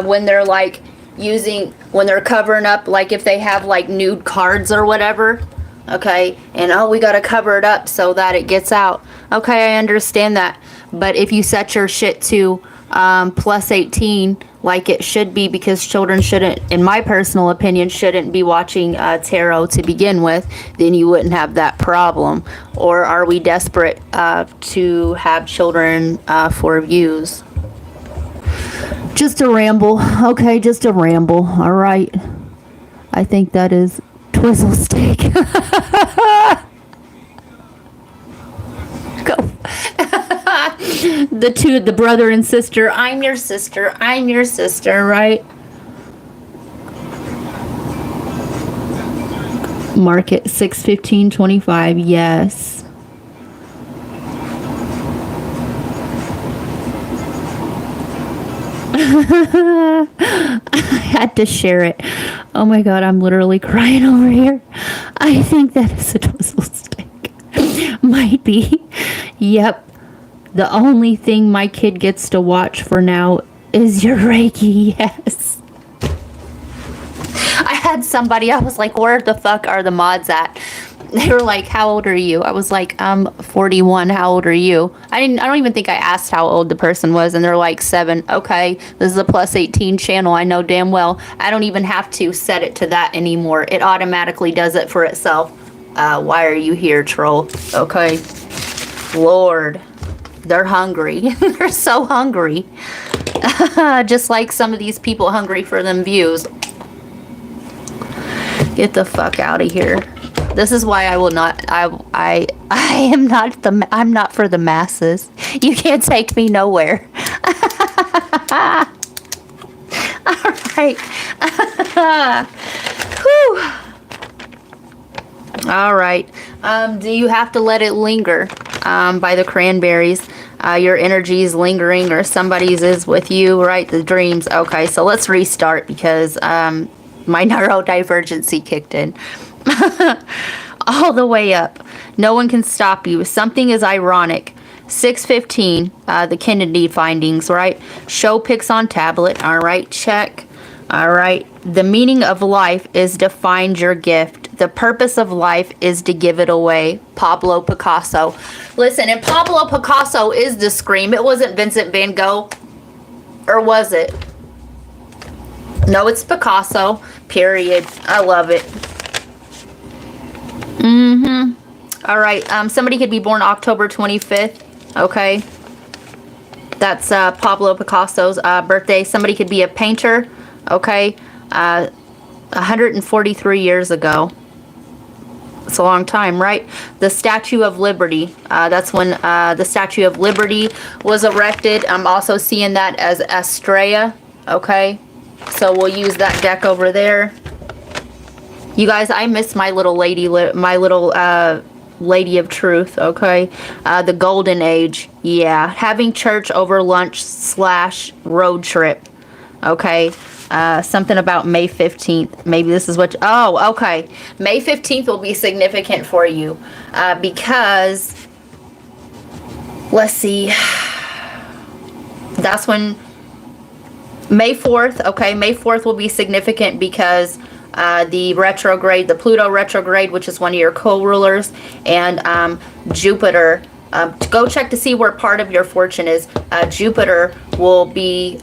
When they're like when they're covering up, like if they have like nude cards or whatever, okay, and oh, we gotta cover it up so that it gets out. Okay, I understand that. But if you set your shit to plus 18, like it should be, because children shouldn't, in my personal opinion, shouldn't be watching tarot to begin with, then you wouldn't have that problem. Or are we desperate to have children for views? Just a ramble. Okay, just a ramble. All right. I think that is Twizzle Steak. Go. The brother and sister. I'm your sister. I'm your sister, right? Market 615.25. Yes. I had to share it. Oh my god, I'm literally crying over here. I think that is a Twizzle Steak. Might be. Yep. The only thing my kid gets to watch for now is your Reiki. Yes. I had somebody, I was like, where the fuck are the mods at? They were like, how old are you? I was like, I'm 41. How old are you? I don't even think I asked how old the person was, and they're like 7. Okay, this is a plus 18 channel. I know damn well I don't even have to set it to that anymore. It automatically does it for itself. Why are you here, troll? Okay. Lord. They're hungry. They're so hungry. Just like some of these people hungry for them views. Get the fuck out of here. This is why I will not, I am not I'm not for the masses. You can't take me nowhere. All right. Whew. All right. Do you have to let it linger? By the Cranberries. Your energy is lingering, or somebody's is with you, right? The dreams. Okay, so let's restart because my neurodivergency kicked in. All the way up. No one can stop you. Something is ironic. 615, the Kennedy findings, right? Show pics on tablet. All right, check. All right. The meaning of life is to find your gift. The purpose of life is to give it away. Pablo Picasso. Listen, and Pablo Picasso is the scream. It wasn't Vincent van Gogh. Or was it? No, it's Picasso. Period. I love it. All right. Somebody could be born October 25th. Okay. That's Pablo Picasso's birthday. Somebody could be a painter, okay? 143 years ago. It's a long time, right? The Statue of Liberty. That's when the Statue of Liberty was erected. I'm also seeing that as Estrella, okay? So we'll use that deck over there. You guys, I miss my little lady, Lady of Truth, okay? The Golden Age, yeah. Having church over lunch / road trip, okay? Something about May 15th. Maybe this is what, oh, okay. May 15th will be significant for you because, let's see, that's when, May 4th, okay, May 4th will be significant because the retrograde, the Pluto retrograde, which is one of your co-rulers, and Jupiter. Go check to see where part of your fortune is. Jupiter will be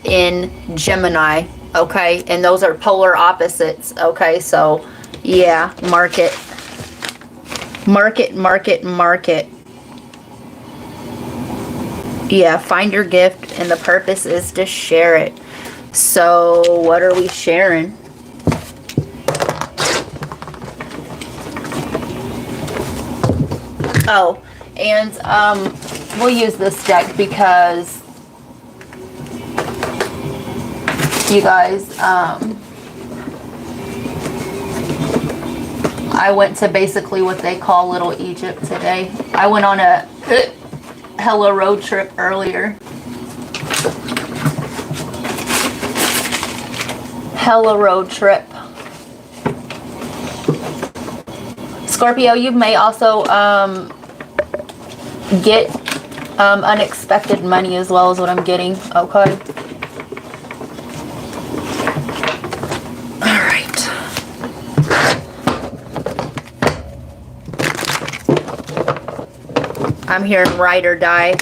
in Gemini, okay? And those are polar opposites, okay? So, yeah, mark it. Mark it, mark it, mark it. Yeah, find your gift, and the purpose is to share it. So, what are we sharing? Oh, and we'll use this deck because you guys, I went to basically what they call Little Egypt today. I went on a hella road trip earlier. Hella road trip. Scorpio, you may also get unexpected money as well as what I'm getting, okay? All right. I'm hearing ride or die.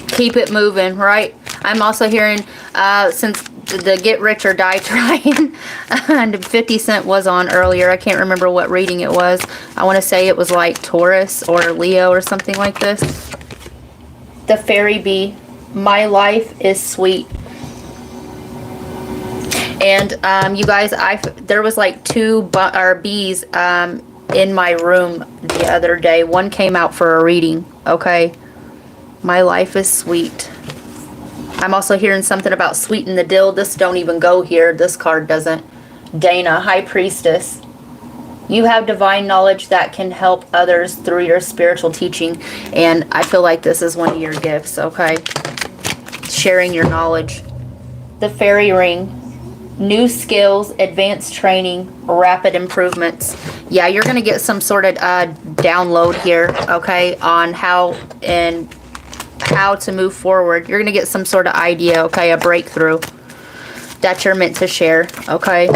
Keep it moving, right? I'm also hearing, since the get rich or die trying, and 50 Cent was on earlier. I can't remember what reading it was. I want to say it was like Taurus or Leo or something like this. The fairy bee. My life is sweet. And you guys, there was like two bees in my room the other day. One came out for a reading, okay? My life is sweet. I'm also hearing something about sweeten the dill. This don't even go here. This card doesn't. Dana, High Priestess. You have divine knowledge that can help others through your spiritual teaching. And I feel like this is one of your gifts, okay? Sharing your knowledge. The fairy ring. New skills, advanced training, rapid improvements. Yeah, you're going to get some sort of download here, okay, on how to move forward. You're going to get some sort of idea, okay, a breakthrough that you're meant to share, okay?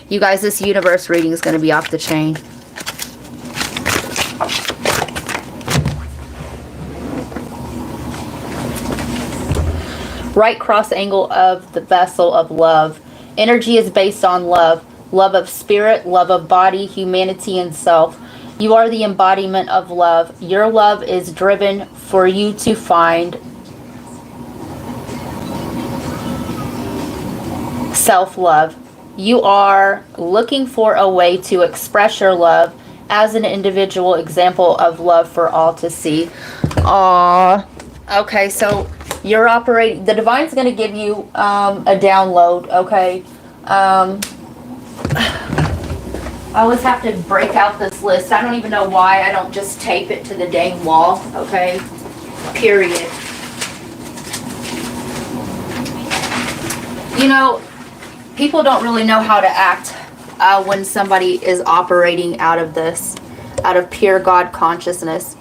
You guys, this universe reading is going to be off the chain. Right cross angle of the vessel of love. Energy is based on love. Love of spirit, love of body, humanity, and self. You are the embodiment of love. Your love is driven for you to find self-love. You are looking for a way to express your love as an individual example of love for all to see. Aww. Okay, so you're operating, the divine's going to give you a download, okay? I always have to break out this list. I don't even know why I don't just tape it to the dang wall, okay? Period. You know, people don't really know how to act when somebody is operating out of this, out of pure God consciousness,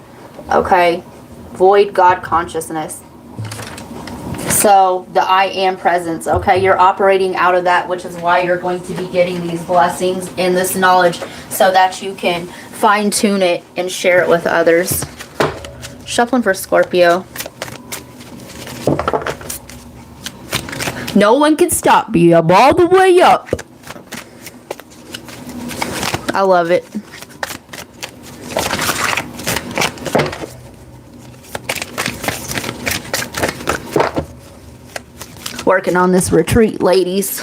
okay? Void God consciousness. So the I am presence, okay? You're operating out of that, which is why you're going to be getting these blessings and this knowledge so that you can fine tune it and share it with others. Shuffling for Scorpio. No one can stop me. I'm all the way up. I love it. Working on this retreat, ladies.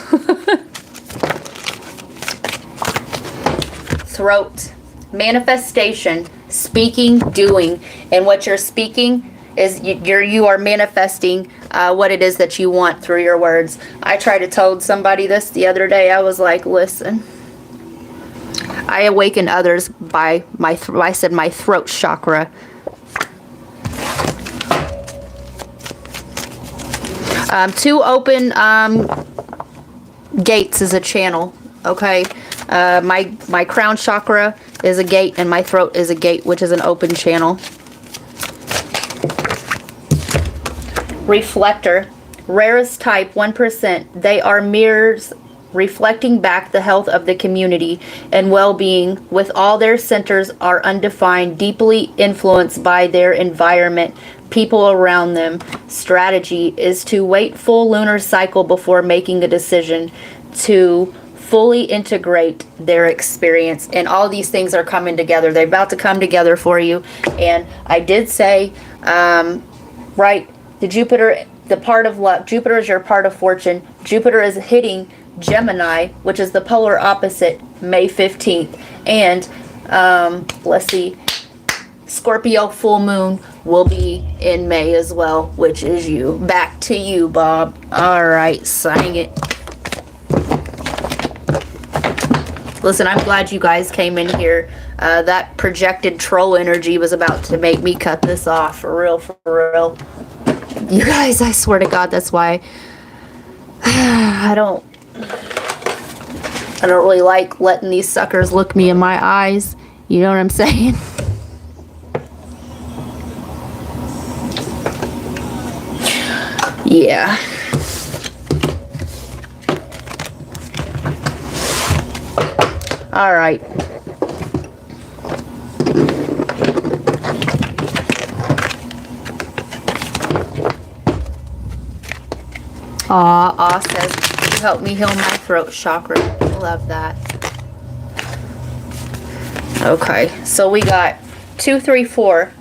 Throat. Manifestation. Speaking, doing. And what you're speaking is you are manifesting what it is that you want through your words. I tried to told somebody this the other day. I was like, listen, I awaken others by I said my throat chakra. Two open gates is a channel. Okay, my crown chakra is a gate and my throat is a gate, which is an open channel. Reflector, rarest type, 1%. They are mirrors reflecting back the health of the community and well-being, with all their centers are undefined, deeply influenced by their environment, people around them. Strategy is to wait full lunar cycle before making a decision, to fully integrate their experience. And all these things are coming together. They're about to come together for you. And I did say, right, the Jupiter, the part of luck, Jupiter is your part of fortune. Jupiter is hitting Gemini, which is the polar opposite, May 15th. And let's see, Scorpio full moon will be in May as well, which is you. Back to you, Bob. All right, signing it. Listen, I'm glad you guys came in here. That projected troll energy was about to make me cut this off, for real, for real. You guys, I swear to God, that's why I don't really like letting these suckers look me in my eyes. You know what I'm saying? Yeah. All right. Aw says, you helped me heal my throat chakra. Love that. Okay, so we got 2, 3, 4.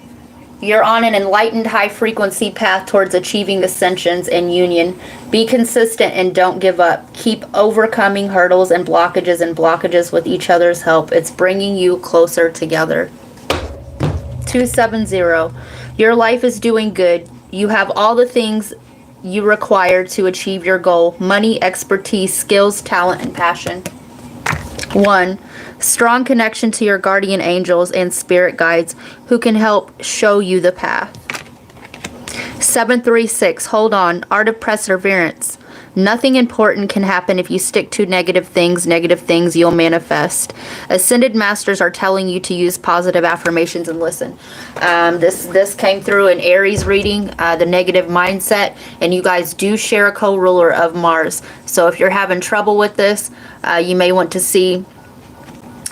You're on an enlightened high frequency path towards achieving ascensions and union. Be consistent and don't give up. Keep overcoming hurdles and blockages with each other's help. It's bringing you closer together. 270. Your life is doing good. You have all the things you require to achieve your goal: money, expertise, skills, talent, and passion. 1. Strong connection to your guardian angels and spirit guides who can help show you the path. 736. Hold on. Art of perseverance. Nothing important can happen if you stick to negative things. Negative things you'll manifest. Ascended masters are telling you to use positive affirmations and listen. This came through in Aries reading, the negative mindset, and you guys do share a co-ruler of Mars. So if you're having trouble with this, you may want to see,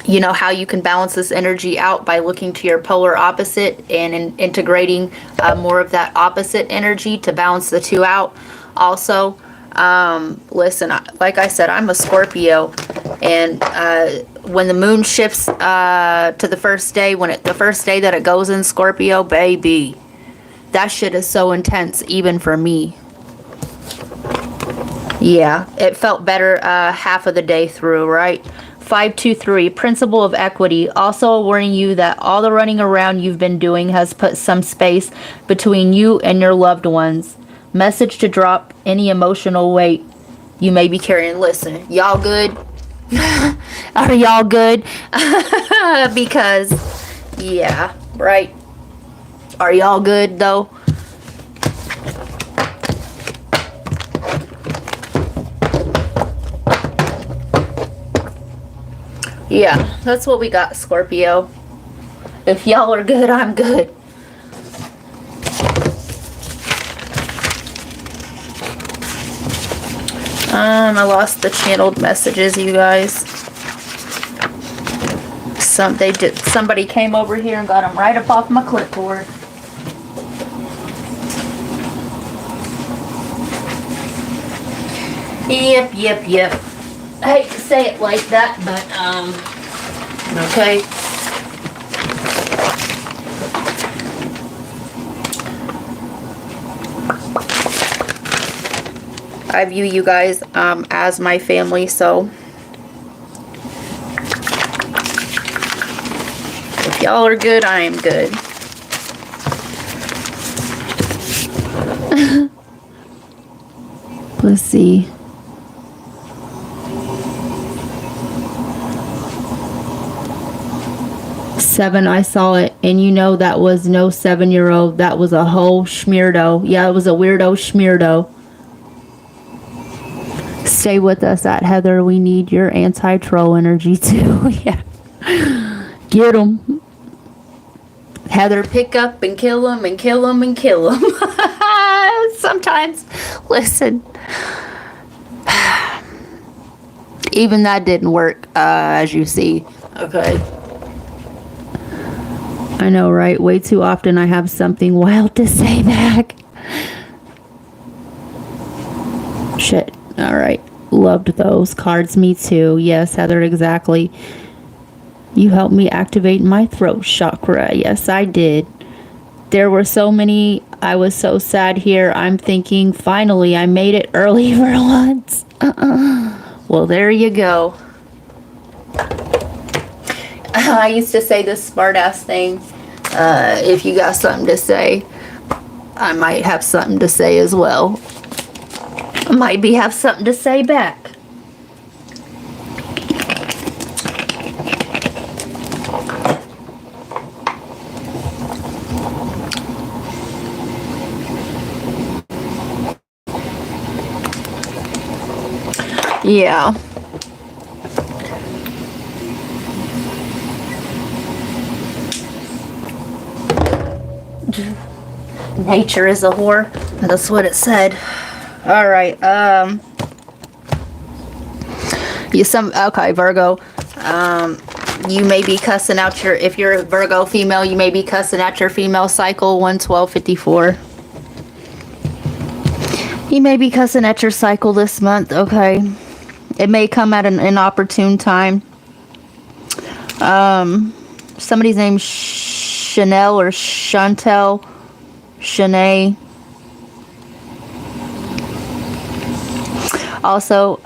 you know, how you can balance this energy out by looking to your polar opposite and integrating more of that opposite energy to balance the two out. Also, listen, like I said, I'm a Scorpio, and when the moon shifts to the first day, the first day that it goes in Scorpio, baby, that shit is so intense, even for me. Yeah, it felt better half of the day through, right? 523, principle of equity, also warning you that all the running around you've been doing has put some space between you and your loved ones. Message to drop any emotional weight you may be carrying. Listen, y'all good? Are y'all good? Because, yeah, right? Are y'all good, though? Yeah, that's what we got, Scorpio. If y'all are good, I'm good. I lost the channeled messages, you guys. Somebody came over here and got them right up off my clipboard. Yep. I hate to say it like that, but, okay. I view you guys, as my family, so if y'all are good, I am good. Let's see. Seven, I saw it, and you know that was no 7-year-old. That was a whole schmeardo. Yeah, it was a weirdo schmeardo. Stay with us at Heather. We need your anti-troll energy too. Yeah. Get them. Heather, pick up and kill them and kill them and kill them. Sometimes, listen. Even that didn't work, as you see. Okay. I know, right? Way too often I have something wild to say back. Shit. All right. Loved those cards. Me too. Yes, Heather, exactly. You helped me activate my throat chakra. Yes, I did. There were so many. I was so sad here. I'm thinking, finally, I made it early for once. Well, there you go. I used to say this smart ass thing. If you got something to say, I might have something to say as well. I might have something to say back. Yeah. Nature is a whore. That's what it said. All right. Okay, Virgo. You may be cussing out if you're a Virgo female, you may be cussing out your female cycle 11254. You may be cussing at your cycle this month. Okay. It may come at an inopportune time. Somebody's name Chanel or Chantel. Shanae. Also,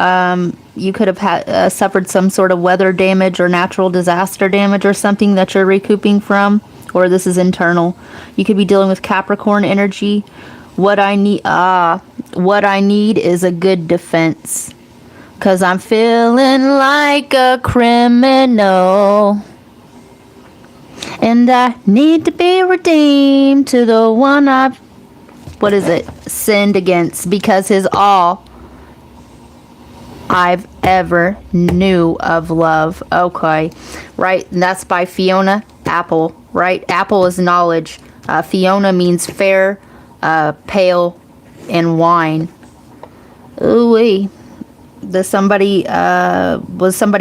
you could have suffered some sort of weather damage or natural disaster damage or something that you're recouping from, or this is internal. You could be dealing with Capricorn energy. What I need is a good defense, 'cause I'm feeling like a criminal. And I need to be redeemed to the one I've, sinned against, because his all I've ever knew of love. Okay, right? And that's by Fiona Apple, right? Apple is knowledge. Fiona means fair, pale, and wine. Ooh-wee. Was somebody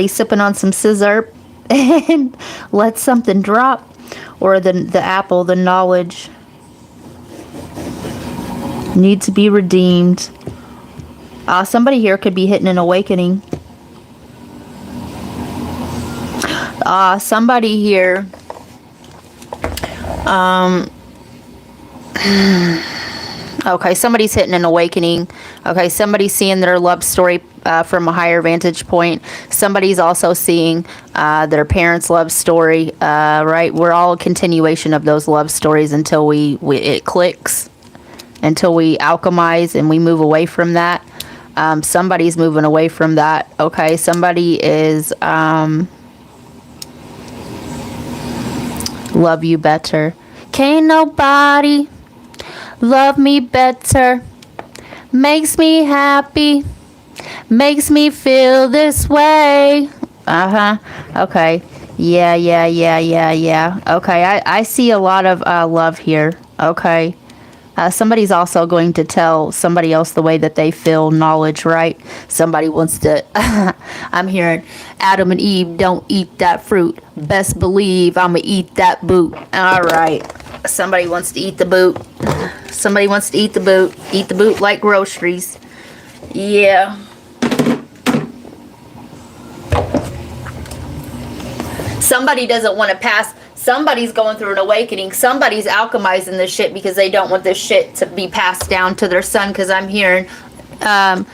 sipping on some scissor and let something drop? Or the apple, the knowledge, need to be redeemed. Somebody here could be hitting an awakening. Somebody here okay, somebody's hitting an awakening. Okay, somebody's seeing their love story from a higher vantage point. Somebody's also seeing their parents' love story, right? We're all a continuation of those love stories until it clicks, until we alchemize and we move away from that. Somebody's moving away from that. Okay, somebody is love you better. Can't nobody love me better. Makes me happy. Makes me feel this way. Okay. Yeah. Okay, I see a lot of love here. Okay. Somebody's also going to tell somebody else the way that they feel, knowledge, right? Somebody wants to, I'm hearing, Adam and Eve don't eat that fruit. Best believe I'm going to eat that boot. All right. Somebody wants to eat the boot. Somebody wants to eat the boot. Eat the boot like groceries. Yeah. Somebody doesn't want to pass. Somebody's going through an awakening. Somebody's alchemizing this shit because they don't want this shit to be passed down to their son. Because I'm hearing, all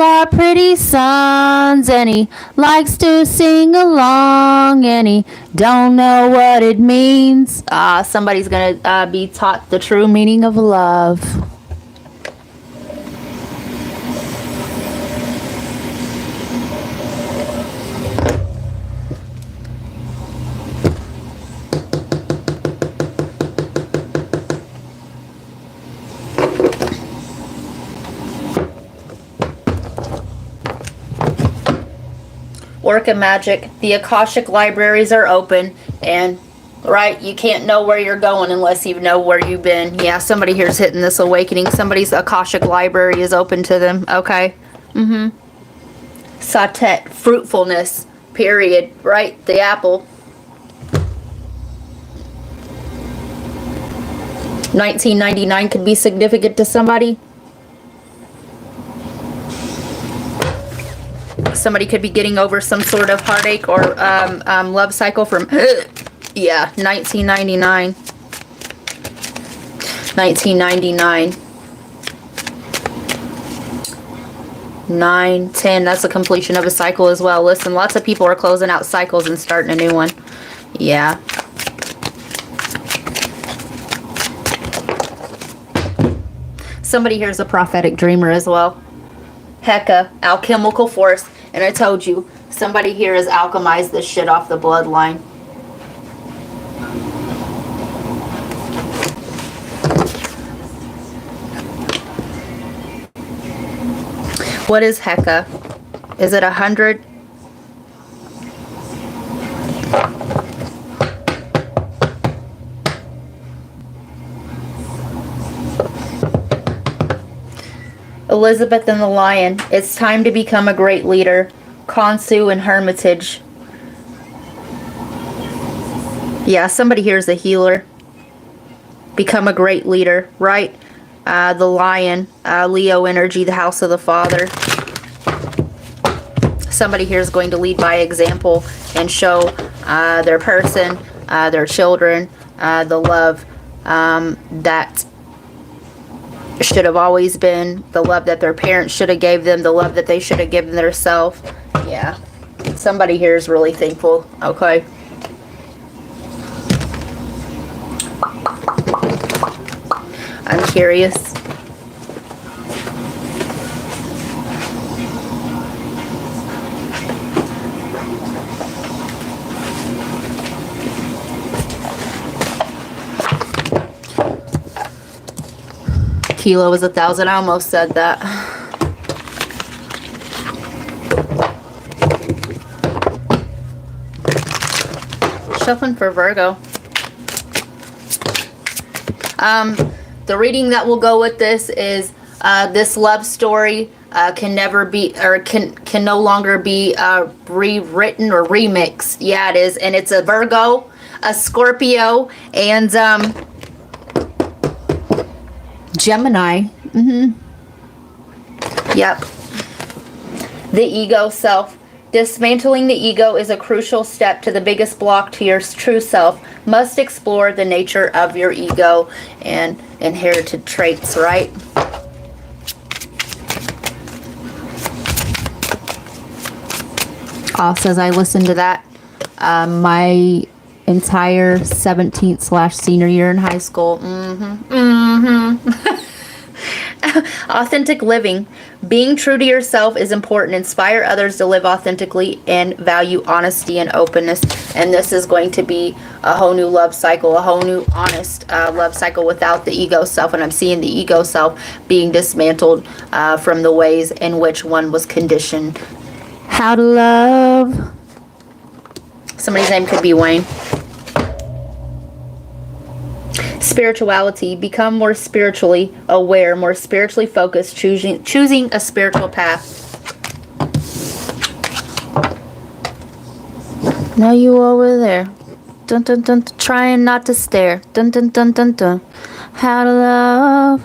our pretty sons, and he likes to sing along, and he don't know what it means. Somebody's gonna be taught the true meaning of love. Work of magic. The Akashic libraries are open, and right, you can't know where you're going unless you know where you've been. Yeah, somebody here's hitting this awakening. Somebody's Akashic library is open to them. Okay. Satet, fruitfulness. Period. Right, the apple. 1999 could be significant to somebody. Somebody could be getting over some sort of heartache or love cycle from, yeah, 1999. 1999. 9, 10, that's the completion of a cycle as well. Listen, lots of people are closing out cycles and starting a new one. Yeah. Somebody here's a prophetic dreamer as well. Hecka, alchemical force. And I told you, somebody here has alchemized this shit off the bloodline. What is Hecka? Is it 100? Elizabeth and the Lion. It's time to become a great leader. Khonsu and Hermitage. Yeah, somebody here is a healer. Become a great leader, right? The Lion, Leo energy, the house of the Father. Somebody here is going to lead by example and show their person, their children, the love that should have always been, the love that their parents should have gave them, the love that they should have given themselves. Yeah, somebody here is really thankful. Okay. I'm curious. Kilo is 1,000. I almost said that. Shuffling for Virgo. The reading that will go with this is this love story can never be, or can no longer be rewritten or remixed. Yeah, it is, and it's a Virgo, a Scorpio, and Gemini. Yep. The ego self. Dismantling the ego is a crucial step to the biggest block to your true self. Must explore the nature of your ego and inherited traits, right? Also, as I listened to that, my entire 17th/senior year in high school. Authentic living. Being true to yourself is important. Inspire others to live authentically and value honesty and openness. And this is going to be a whole new love cycle, a whole new honest love cycle without the ego self. And I'm seeing the ego self being dismantled from the ways in which one was conditioned. How to love. Somebody's name could be Wayne. Spirituality. Become more spiritually aware, more spiritually focused, choosing a spiritual path. Now you over there. Dun dun dun, trying not to stare. Dun dun dun dun dun. How to love.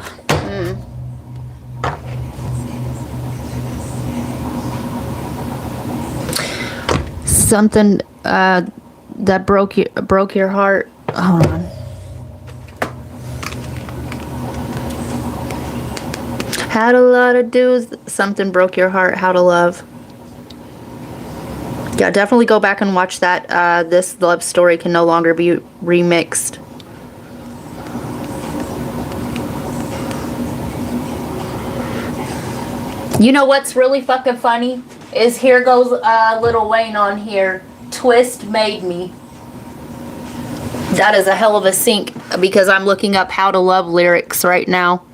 Something that broke your heart. Hold on. Had a lot of dudes. Something broke your heart. How to love. Yeah, definitely go back and watch that. This love story can no longer be remixed. You know what's really fucking funny? Is here goes Lil Wayne on here. Twist made me. That is a hell of a sync because I'm looking up How to Love lyrics right now.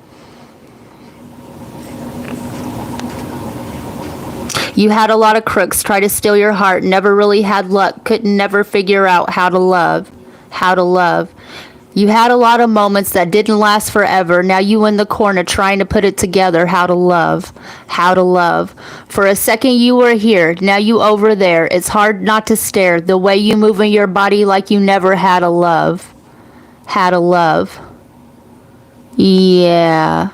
You had a lot of crooks try to steal your heart, never really had luck, couldn't never figure out how to love. How to love. You had a lot of moments that didn't last forever. Now you in the corner trying to put it together. How to love. How to love. For a second you were here. Now you over there. It's hard not to stare. The way you move in your body like you never had a love. Had a love. Yeah.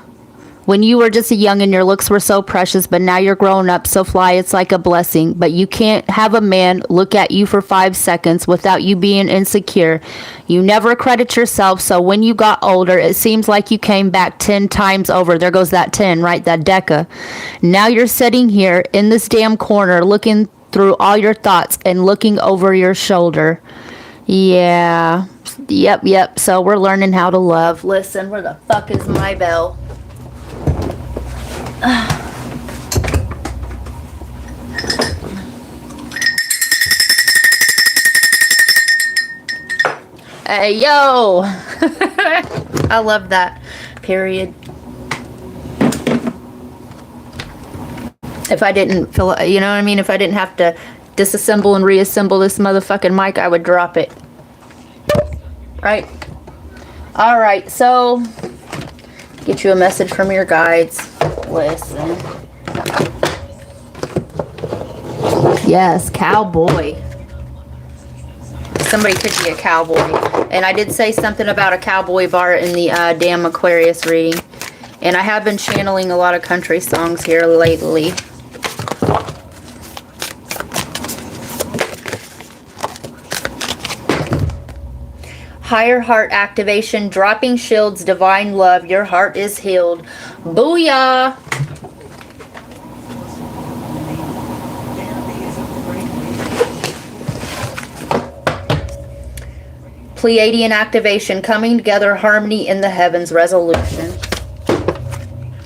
When you were just a youngin', your looks were so precious, but now you're grown up, so fly, it's like a blessing. But you can't have a man look at you for 5 seconds without you being insecure. You never credit yourself, so when you got older, it seems like you came back 10 times over. There goes that 10, right? That deca. Now you're sitting here in this damn corner, looking through all your thoughts and looking over your shoulder. Yeah. Yep. So we're learning how to love. Listen, where the fuck is my bell? Hey, yo. I love that. Period. If I didn't feel, you know what I mean? If I didn't have to disassemble and reassemble this motherfucking mic, I would drop it. Right? All right, so get you a message from your guides. Listen. Yes, cowboy. Somebody could be a cowboy. And I did say something about a cowboy bar in the damn Aquarius reading. And I have been channeling a lot of country songs here lately. Higher heart activation, dropping shields, divine love. Your heart is healed. Booyah! Pleiadian activation, coming together, harmony in the heavens, resolution.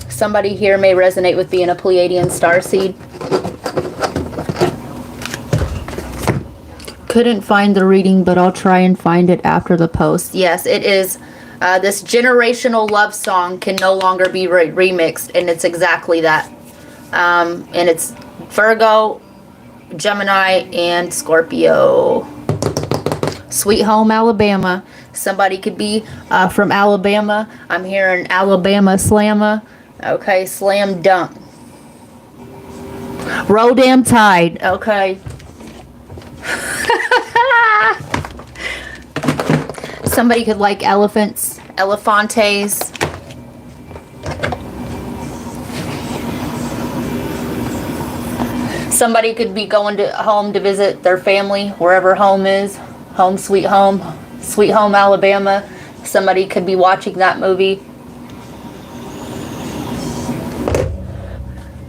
Somebody here may resonate with being a Pleiadian starseed. Couldn't find the reading, but I'll try and find it after the post. Yes, it is. This generational love song can no longer be remixed, and it's exactly that. And it's Virgo, Gemini, and Scorpio. Sweet Home, Alabama. Somebody could be from Alabama. I'm hearing Alabama slammer. Okay, slam dunk. Roll damn tide. Okay. Somebody could like elephants, elephantes. Somebody could be going to home to visit their family, wherever home is. Home, sweet home, Alabama. Somebody could be watching that movie.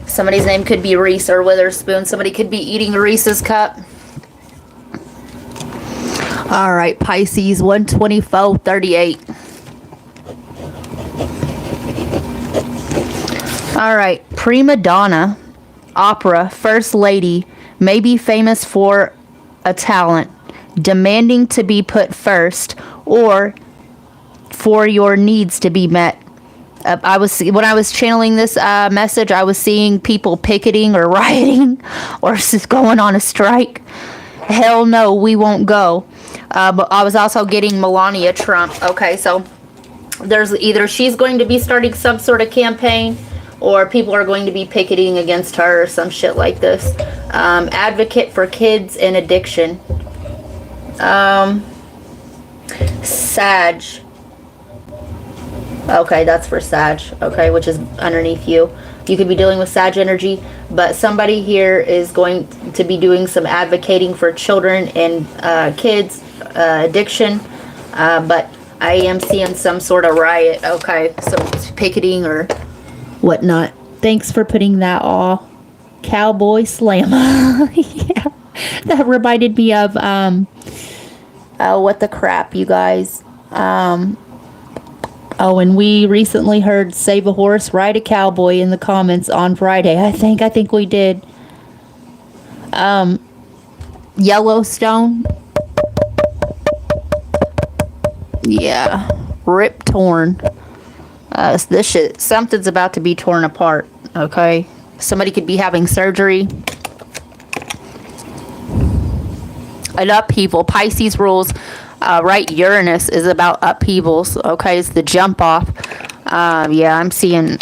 Somebody's name could be Reese or Witherspoon. Somebody could be eating a Reese's cup. All right, Pisces, 124:38. All right, prima donna, opera, first lady, may be famous for a talent, demanding to be put first, or for your needs to be met. When I was channeling this message, I was seeing people picketing or rioting or just going on a strike. Hell no, we won't go. But I was also getting Melania Trump. Okay, so there's either she's going to be starting some sort of campaign, or people are going to be picketing against her or some shit like this. Advocate for kids and addiction. Sag. Okay, that's for Sag. Okay, which is underneath you. You could be dealing with Sag energy, but somebody here is going to be doing some advocating for children and kids addiction. But I am seeing some sort of riot. Okay, some picketing or whatnot. Thanks for putting that all. Cowboy Slammer. Yeah. That reminded me of what the crap, you guys. Oh, and we recently heard Save a Horse, Ride a Cowboy in the comments on Friday. I think we did. Yellowstone. Yeah. Rip torn. This shit, something's about to be torn apart, okay? Somebody could be having surgery. An upheaval. Pisces rules. Right, Uranus is about upheavals. Okay, it's the jump off. Yeah, I'm seeing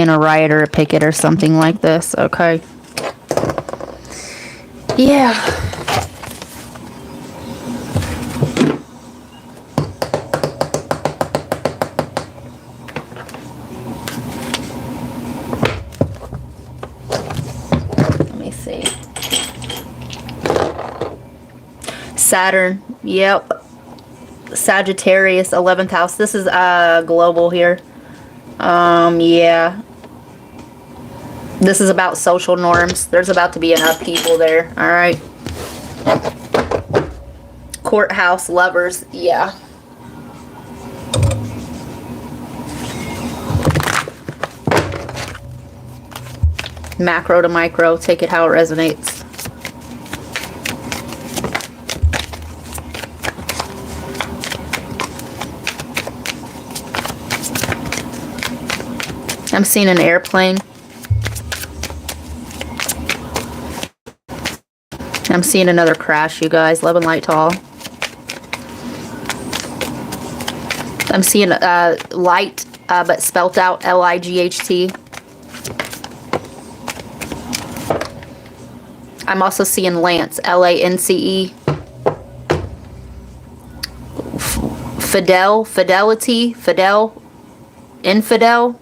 a riot or a picket or something like this. Okay. Yeah. Let me see. Saturn. Yep. Sagittarius, 11th house. This is global here. Yeah. This is about social norms. There's about to be an upheaval there. All right. Courthouse, lovers. Yeah. Macro to micro. Take it how it resonates. I'm seeing an airplane. I'm seeing another crash, you guys. Love and light to all. I'm seeing light, but spelt out L-I-G-H-T. I'm also seeing Lance, L-A-N-C-E. Fidel, fidelity, fidel, infidel.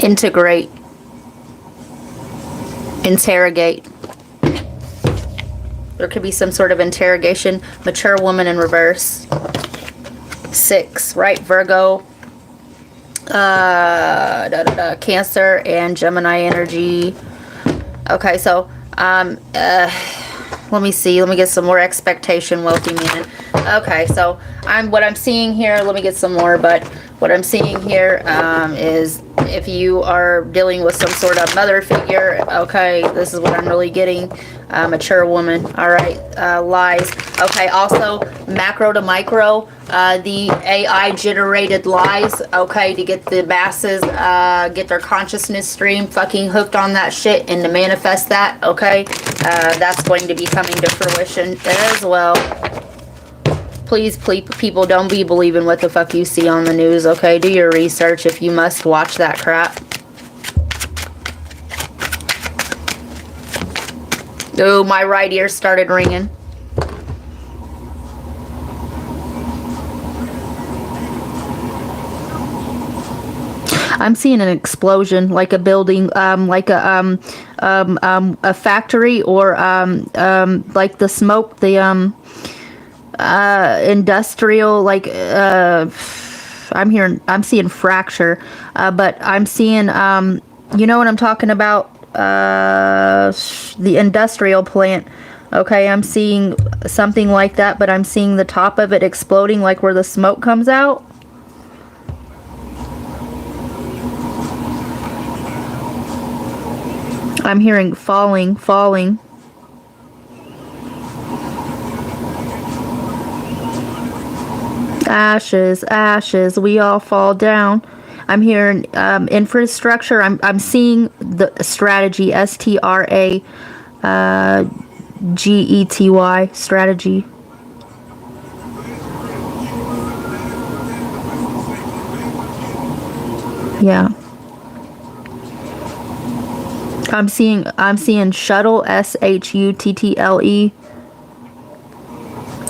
Integrate. Interrogate. There could be some sort of interrogation. Mature woman in reverse. 6, right? Virgo. Cancer and Gemini energy. Okay, so let me see. Let me get some more expectation, wealthy man. Okay, so what I'm seeing here. Let me get some more, but what I'm seeing here is if you are dealing with some sort of mother figure. Okay, this is what I'm really getting. Mature woman. All right, lies. Okay, also macro to micro. The AI generated lies. Okay, to get the masses, get their consciousness stream fucking hooked on that shit and to manifest that. Okay, that's going to be coming to fruition as well. Please, people, don't be believing what the fuck you see on the news, okay? Do your research if you must watch that crap. Oh, my right ear started ringing. I'm seeing an explosion, like a building, like a factory, or like the smoke, the industrial, like I'm seeing fracture, but I'm seeing you know what I'm talking about, the industrial plant. Okay, I'm seeing something like that, but I'm seeing the top of it exploding, like where the smoke comes out. I'm hearing falling. Ashes, we all fall down. I'm hearing infrastructure. I'm seeing the strategy, STRAGETY, strategy. Yeah. I'm seeing shuttle, SHUTTLE.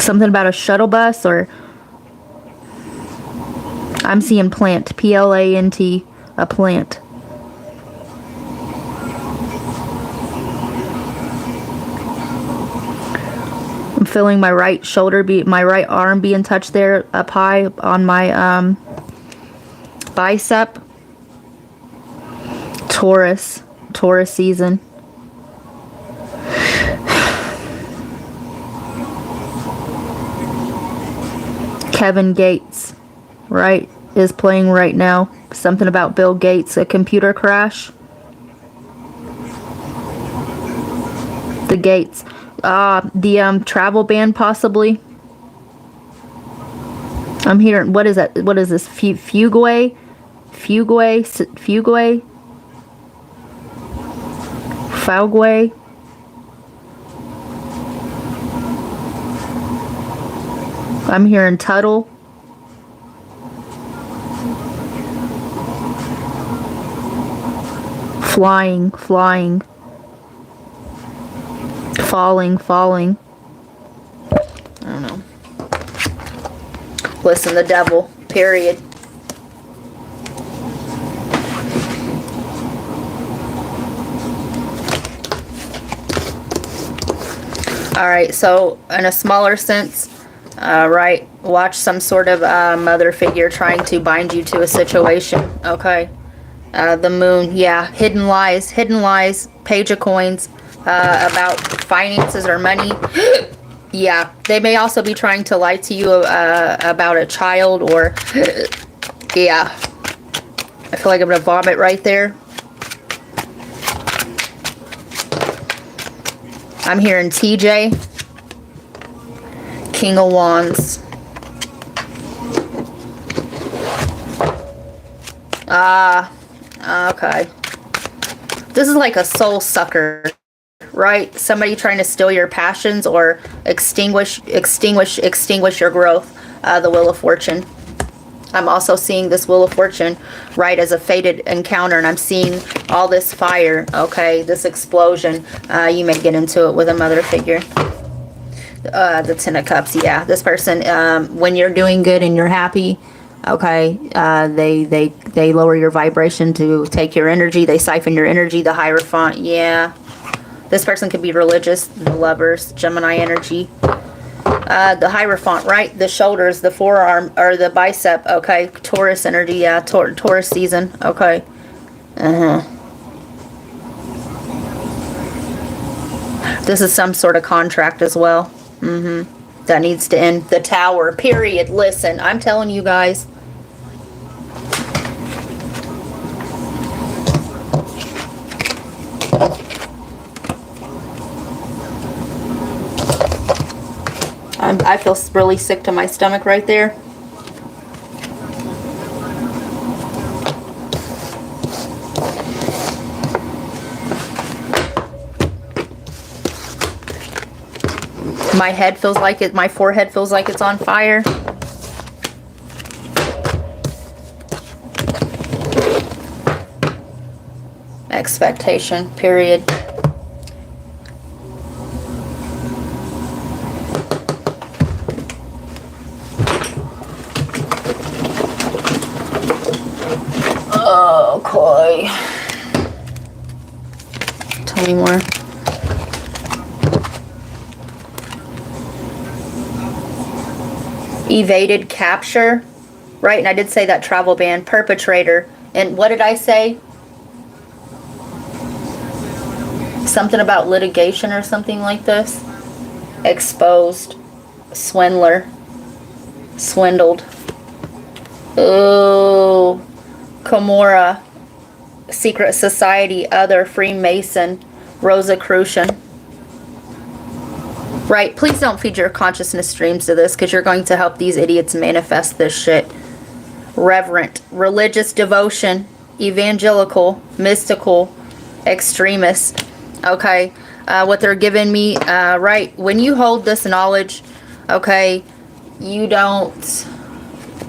Something about a shuttle bus, or I'm seeing plant, P-L-A-N-T, a plant. I'm feeling my right shoulder, my right arm being touched there up high on my bicep. Taurus season. Kevin Gates, right, is playing right now. Something about Bill Gates, a computer crash. The Gates. The travel ban possibly. I'm hearing, what is that? What is this? Fuguay? Faugway? I'm hearing Tuttle. Flying. Falling. I don't know. Listen, the devil, period. Alright, so in a smaller sense, right, watch some sort of mother figure trying to bind you to a situation, okay? The moon, yeah, hidden lies, page of coins, about finances or money. Yeah, they may also be trying to lie to you about a child or, yeah. I feel like I'm gonna vomit right there. I'm hearing TJ, King of Wands. Okay. This is like a soul sucker, right? Somebody trying to steal your passions or extinguish your growth. The Wheel of Fortune. I'm also seeing this Wheel of Fortune, right, as a fated encounter, and I'm seeing all this fire, okay, this explosion. You may get into it with a mother figure. The Ten of Cups, yeah. This person, when you're doing good and you're happy, okay, they lower your vibration to take your energy. They siphon your energy. The Hierophant, yeah. This person could be religious. The Lovers, Gemini energy. The Hierophant, right? The shoulders, the forearm, or the bicep, okay. Taurus energy, yeah. Taurus season, okay. This is some sort of contract as well. That needs to end. The Tower, period. Listen, I'm telling you guys. I feel really sick to my stomach right there. My head feels like it, my forehead feels like it's on fire. Expectation, period. Okay. Tell me more. Evaded capture, right? And I did say that travel ban. Perpetrator. And what did I say? Something about litigation or something like this. Exposed. Swindler. Swindled. Oh. Kimura. Secret Society. Other. Freemason. Rosicrucian. Right, please don't feed your consciousness streams to this because you're going to help these idiots manifest this shit. Reverent, religious devotion, evangelical, mystical, extremist. Okay, what they're giving me, right, when you hold this knowledge, okay, you don't,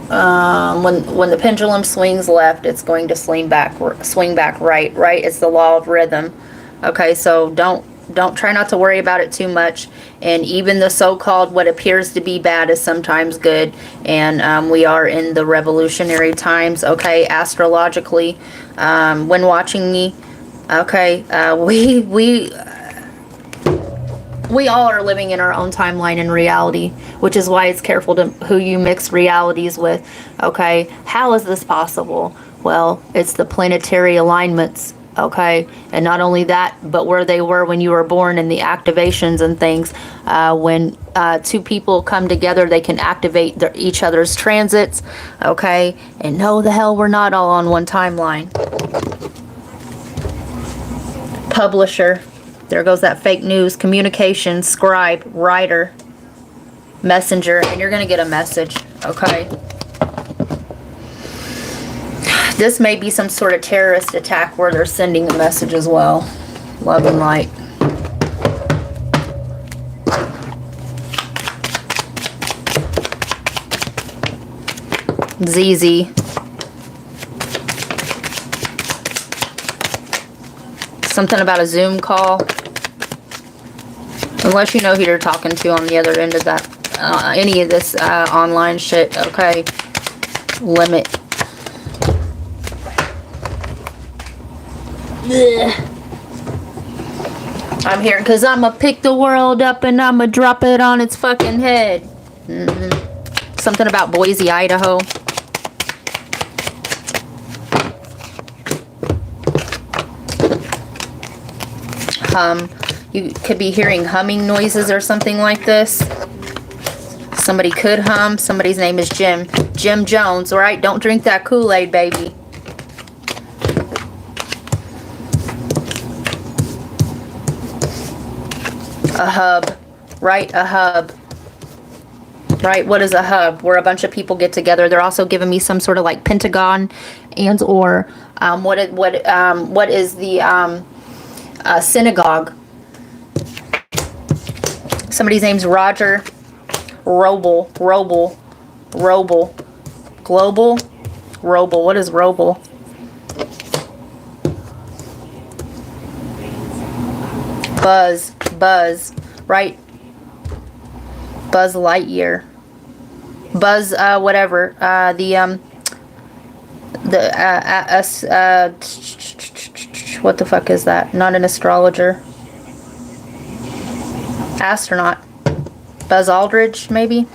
when the pendulum swings left, it's going to swing back right? It's the law of rhythm. Okay, so don't Don't try not to worry about it too much. And even the so-called what appears to be bad is sometimes good. And we are in the revolutionary times, okay, astrologically. When watching me, okay, we all are living in our own timeline and reality, which is why it's careful to who you mix realities with. Okay, how is this possible? Well, it's the planetary alignments. Okay, and not only that, but where they were when you were born and the activations and things. When two people come together, they can activate each other's transits. Okay, and no, the hell, we're not all on one timeline. Publisher. There goes that fake news. Communication, scribe, writer, messenger, and you're going to get a message, okay? This may be some sort of terrorist attack where they're sending a message as well. Love and light. ZZ. Something about a Zoom call. Unless you know who you're talking to on the other end of that, any of this online shit, okay? Limit. Ugh. I'm here because I'm going to pick the world up and I'm going to drop it on its fucking head. Something about Boise, Idaho. You could be hearing humming noises or something like this. Somebody could hum. Somebody's name is Jim. Jim Jones, all right? Don't drink that Kool-Aid, baby. A hub, right? A hub. Right? What is a hub? Where a bunch of people get together. They're also giving me some sort of like pentagon and or what is the synagogue. Somebody's name's Roger Roble. Global? Roble. What is Roble? Buzz. Right? Buzz Lightyear. Buzz, whatever. What the fuck is that? Not an astrologer. Astronaut. Buzz Aldridge, maybe?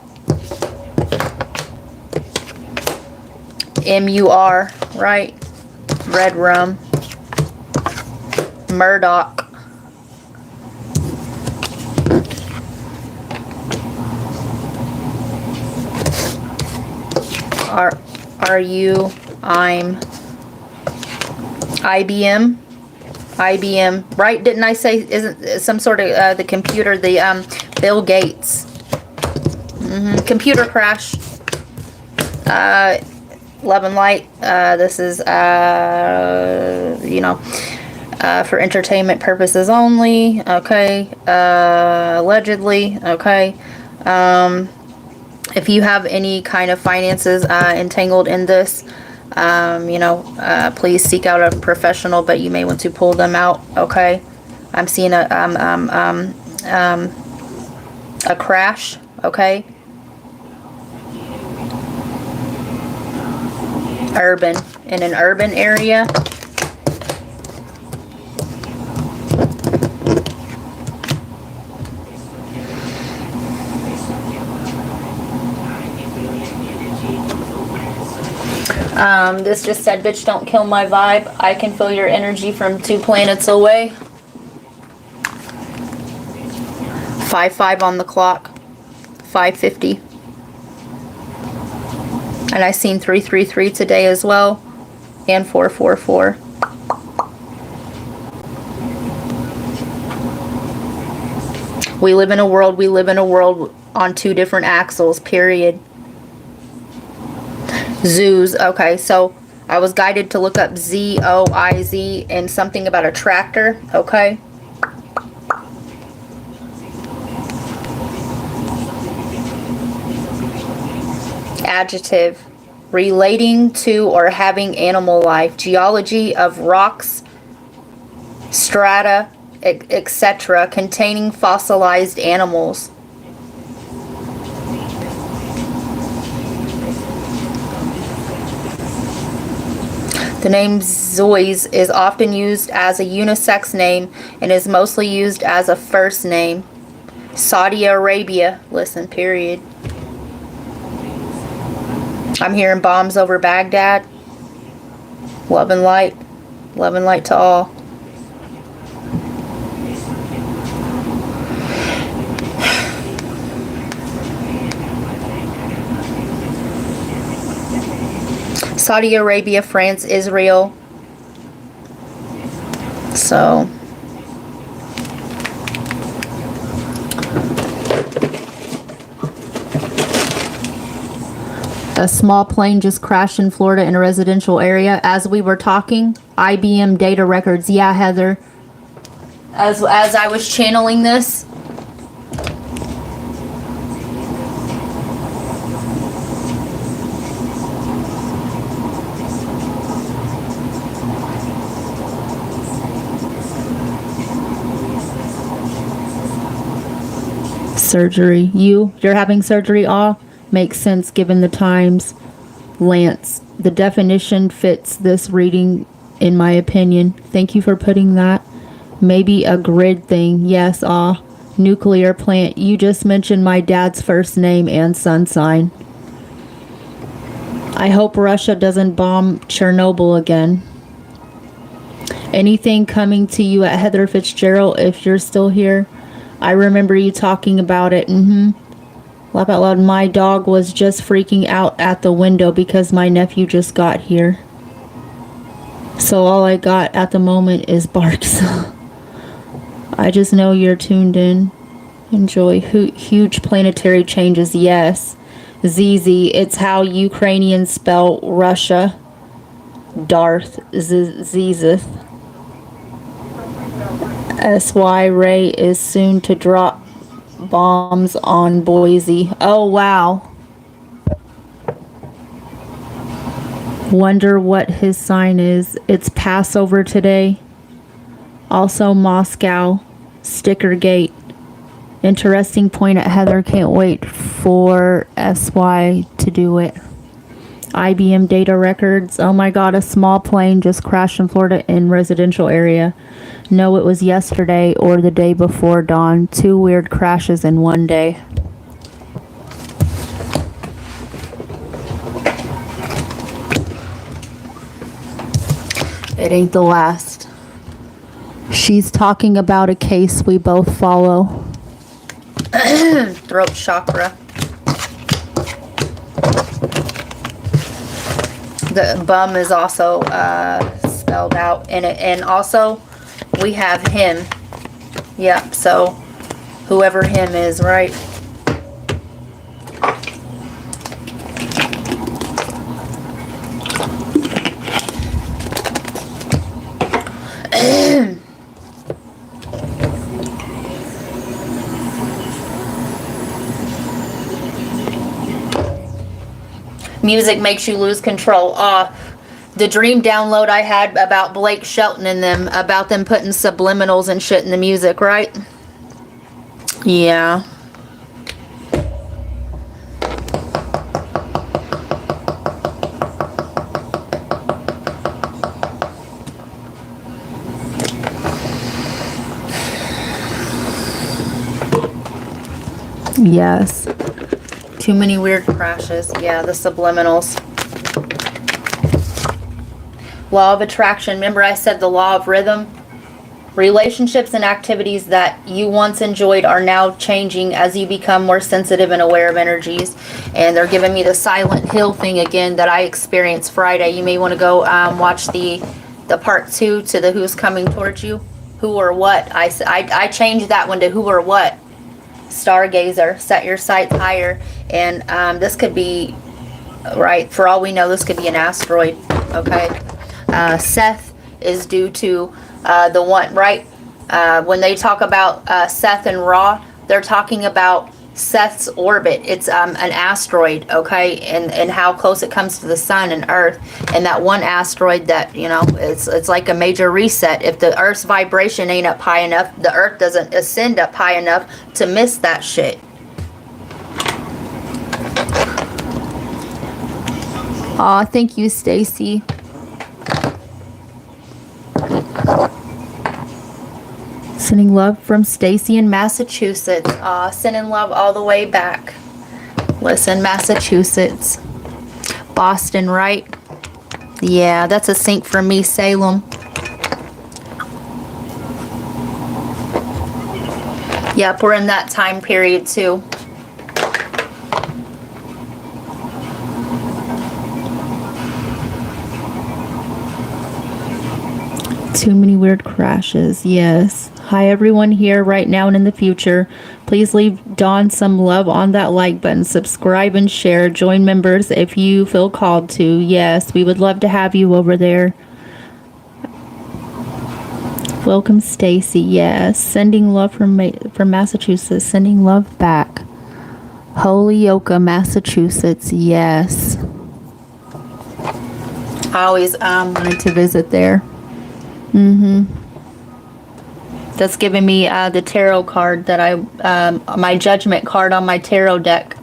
MUR, right? Red Rum. Murdoch. I'm IBM, right? Didn't I say, isn't some sort of the computer, the Bill Gates. Computer crash. Love and light. This is, for entertainment purposes only. Okay. Allegedly. Okay. If you have any kind of finances entangled in this, please seek out a professional, but you may want to pull them out. Okay. I'm seeing a crash. Okay. Urban, in an urban area. This just said, bitch, don't kill my vibe. I can feel your energy from 2 planets away. 5-5 on the clock. 5:50. And I seen 333 today as well. And 444. We live in a world on 2 different axles, period. Zoos. Okay, so I was guided to look up ZOIZ and something about a tractor. Okay. Adjective. Relating to or having animal life. Geology of rocks, strata, etc., containing fossilized animals. The name Zeus is often used as a unisex name and is mostly used as a first name. Saudi Arabia, listen, period. I'm hearing bombs over Baghdad. Love and light. Love and light to all. Saudi Arabia, France, Israel. So a small plane just crashed in Florida in a residential area. As we were talking, IBM data records. Yeah, Heather. as I was channeling this, Surgery. You're having surgery? Makes sense given the times. Lance. The definition fits this reading, in my opinion. Thank you for putting that. Maybe a grid thing. Yes, nuclear plant. You just mentioned my dad's first name and sun sign. I hope Russia doesn't bomb Chernobyl again. Anything coming to you at Heather Fitzgerald if you're still here? I remember you talking about it. Laugh out loud. My dog was just freaking out at the window because my nephew just got here. So all I got at the moment is barks. I just know you're tuned in. Enjoy. Huge planetary changes. Yes. ZZ. It's how Ukrainians spell Russia. Darth. Zizith. SY Ray is soon to drop bombs on Boise. Oh, wow. Wonder what his sign is. It's Passover today. Also Moscow. Sticker Gate. Interesting point at Heather. Can't wait for SY to do it. IBM data records. Oh my god, a small plane just crashed in Florida in residential area. No, it was yesterday or the day before dawn. 2 weird crashes in one day. It ain't the last. She's talking about a case we both follow. throat chakra. The bum is also spelled out in it, and also we have him. Yep, so whoever him is, right? Music makes you lose control. The dream download I had about Blake Shelton and them, about them putting subliminals and shit in the music, right? Yeah. Yes. Too many weird crashes. Yeah, the subliminals. Law of attraction. Remember I said the law of rhythm? Relationships and activities that you once enjoyed are now changing as you become more sensitive and aware of energies. And they're giving me the Silent Hill thing again that I experienced Friday. You may want to go watch the part 2 to the Who's Coming Towards You. Who or what. I changed that one to who or what. Stargazer. Set your sights higher. And this could be, right, for all we know, this could be an asteroid. Okay. Seth is due to the one, right? When they talk about Seth and Ra, they're talking about Seth's orbit. It's an asteroid, okay, and how close it comes to the sun and Earth. And that one asteroid that, you know, it's like a major reset. If the Earth's vibration ain't up high enough, the Earth doesn't ascend up high enough to miss that shit. Aw, thank you, Stacy. Sending love from Stacy in Massachusetts. Sending love all the way back. Listen, Massachusetts. Boston, right? Yeah, that's a sync for me, Salem. Yep, we're in that time period too. Too many weird crashes. Yes. Hi everyone here right now and in the future. Please leave Dawn some love on that like button. Subscribe and share. Join members if you feel called to. Yes, we would love to have you over there. Welcome, Stacy. Yes. Sending love from Massachusetts. Sending love back. Holyoke, Massachusetts. Yes. I always Wanted to visit there. That's giving me the tarot card that I my judgment card on my tarot deck.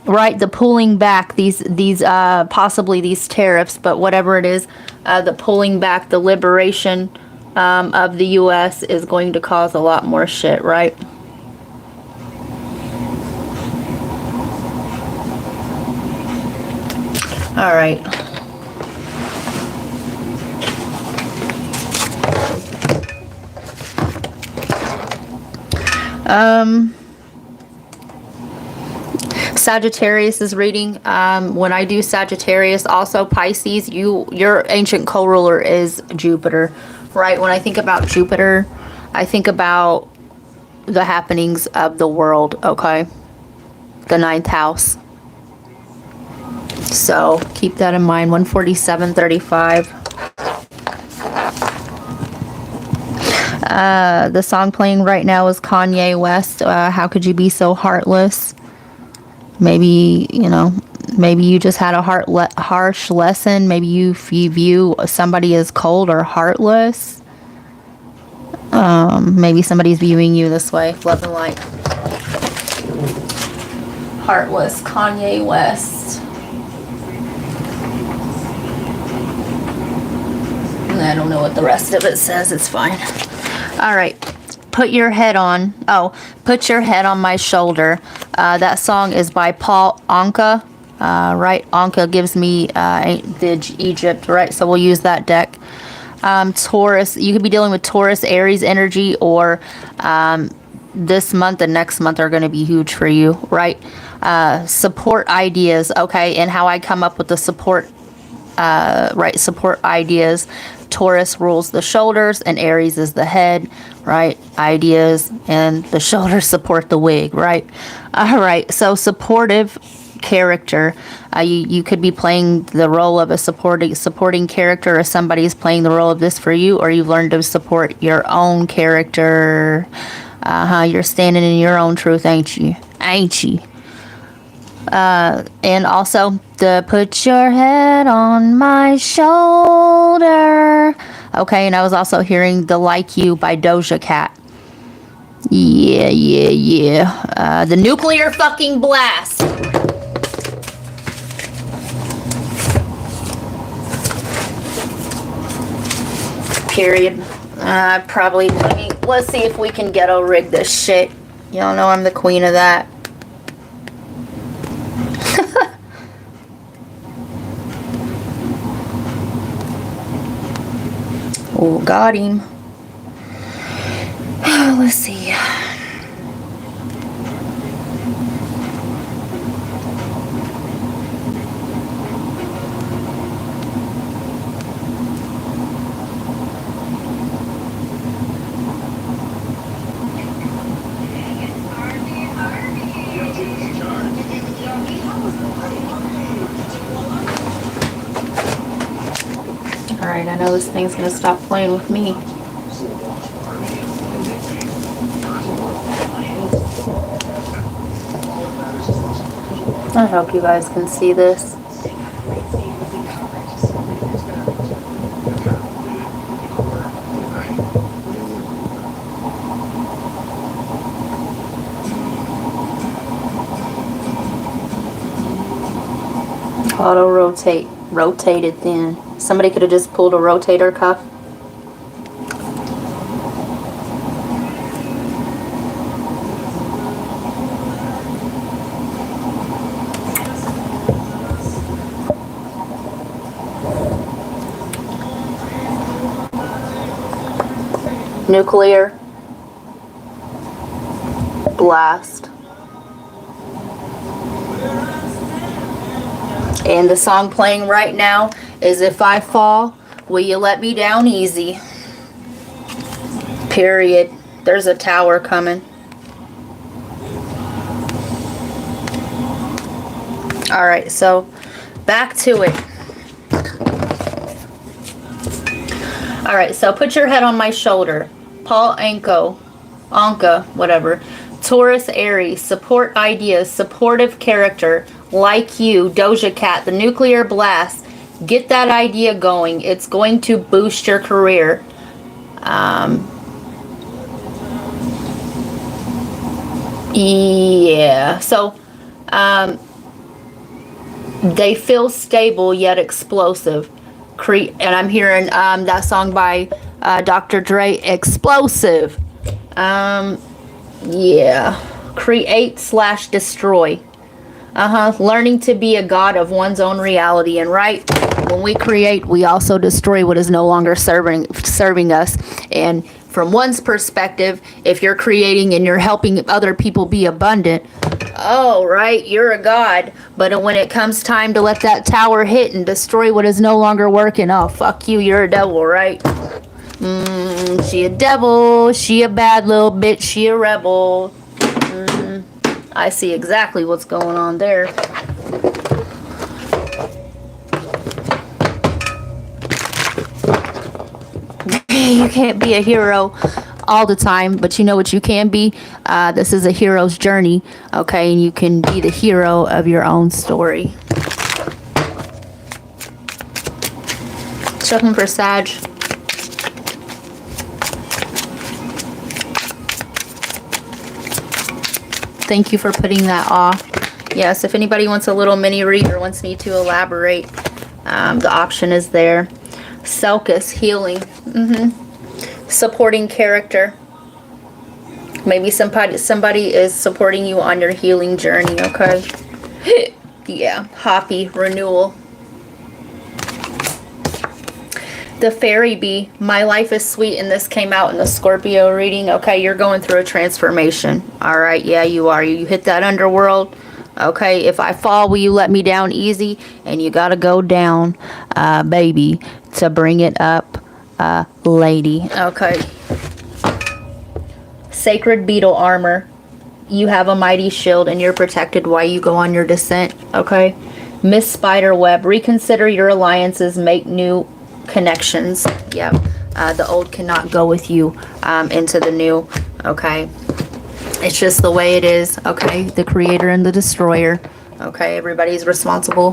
Right, the pulling back these possibly these tariffs, but whatever it is, the pulling back, the liberation of the US is going to cause a lot more shit, right? All right. Sagittarius is reading. When I do Sagittarius, also Pisces, your ancient co-ruler is Jupiter, right? When I think about Jupiter, I think about the happenings of the world, okay? The 9th house. So keep that in mind. 147.35. The song playing right now is Kanye West. How could you be so heartless? Maybe, you know, maybe you just had a harsh lesson. Maybe you view somebody as cold or heartless. Maybe somebody's viewing you this way. Love and light. Heartless, Kanye West. I don't know what the rest of it says. It's fine. All right. Put your head on. Oh, put your head on my shoulder. That song is by Paul Anka. Right. Anka gives me Egypt. Right. So we'll use that deck. Taurus. You could be dealing with Taurus, Aries energy, or this month and next month are going to be huge for you. Right. Support ideas. Okay. And how I come up with the support. Right. Support ideas. Taurus rules the shoulders and Aries is the head, right? Ideas and the shoulders support the wig, right? All right, so supportive character. You could be playing the role of a supporting character, or somebody's playing the role of this for you, or you've learned to support your own character. You're standing in your own truth, ain't you? Ain't you? And also the put your head on my shoulder. Okay, and I was also hearing the Like You by Doja Cat. Yeah. The nuclear fucking blast. Period. Probably, let's see if we can ghetto rig this shit. Y'all know I'm the queen of that. Oh, got him. Let's see. Alright, I know this thing's gonna stop playing with me. I hope you guys can see this. Auto rotate. Rotated then. Somebody could have just pulled a rotator cuff. Nuclear blast. And the song playing right now is If I Fall, Will You Let Me Down Easy? Period. There's a tower coming. Alright, so back to it. Alright, so put your head on my shoulder. Paul Anka, whatever. Taurus Aries, support ideas, supportive character, like you, Doja Cat, the nuclear blast. Get that idea going. It's going to boost your career. Yeah, so they feel stable yet explosive. And I'm hearing that song by Dr. Dre, Explosive. Yeah. Create/destroy. Learning to be a god of one's own reality. And right, when we create, we also destroy what is no longer serving us. And from one's perspective, if you're creating and you're helping other people be abundant, oh, right, you're a god. But when it comes time to let that tower hit and destroy what is no longer working, oh, fuck you, you're a devil, right? She a devil, she a bad little bitch, she a rebel. I see exactly what's going on there. You can't be a hero all the time, but you know what you can be? This is a hero's journey, okay? And you can be the hero of your own story. Checking for Sag. Thank you for putting that off. Yes, if anybody wants a little mini read or wants me to elaborate, the option is there. Selkis, healing. Supporting character. Maybe somebody is supporting you on your healing journey, okay? Yeah, Hoppy, renewal. The fairy bee, my life is sweet, and this came out in the Scorpio reading. Okay, you're going through a transformation. All right, yeah, you are. You hit that underworld. Okay, if I fall, will you let me down easy? And you got to go down, baby, to bring it up, lady. Okay. Sacred beetle armor. You have a mighty shield, and you're protected while you go on your descent. Okay. Miss Spiderweb, reconsider your alliances, make new connections. Yep. The old cannot go with you into the new. Okay. It's just the way it is. Okay. The creator and the destroyer. Okay. Everybody's responsible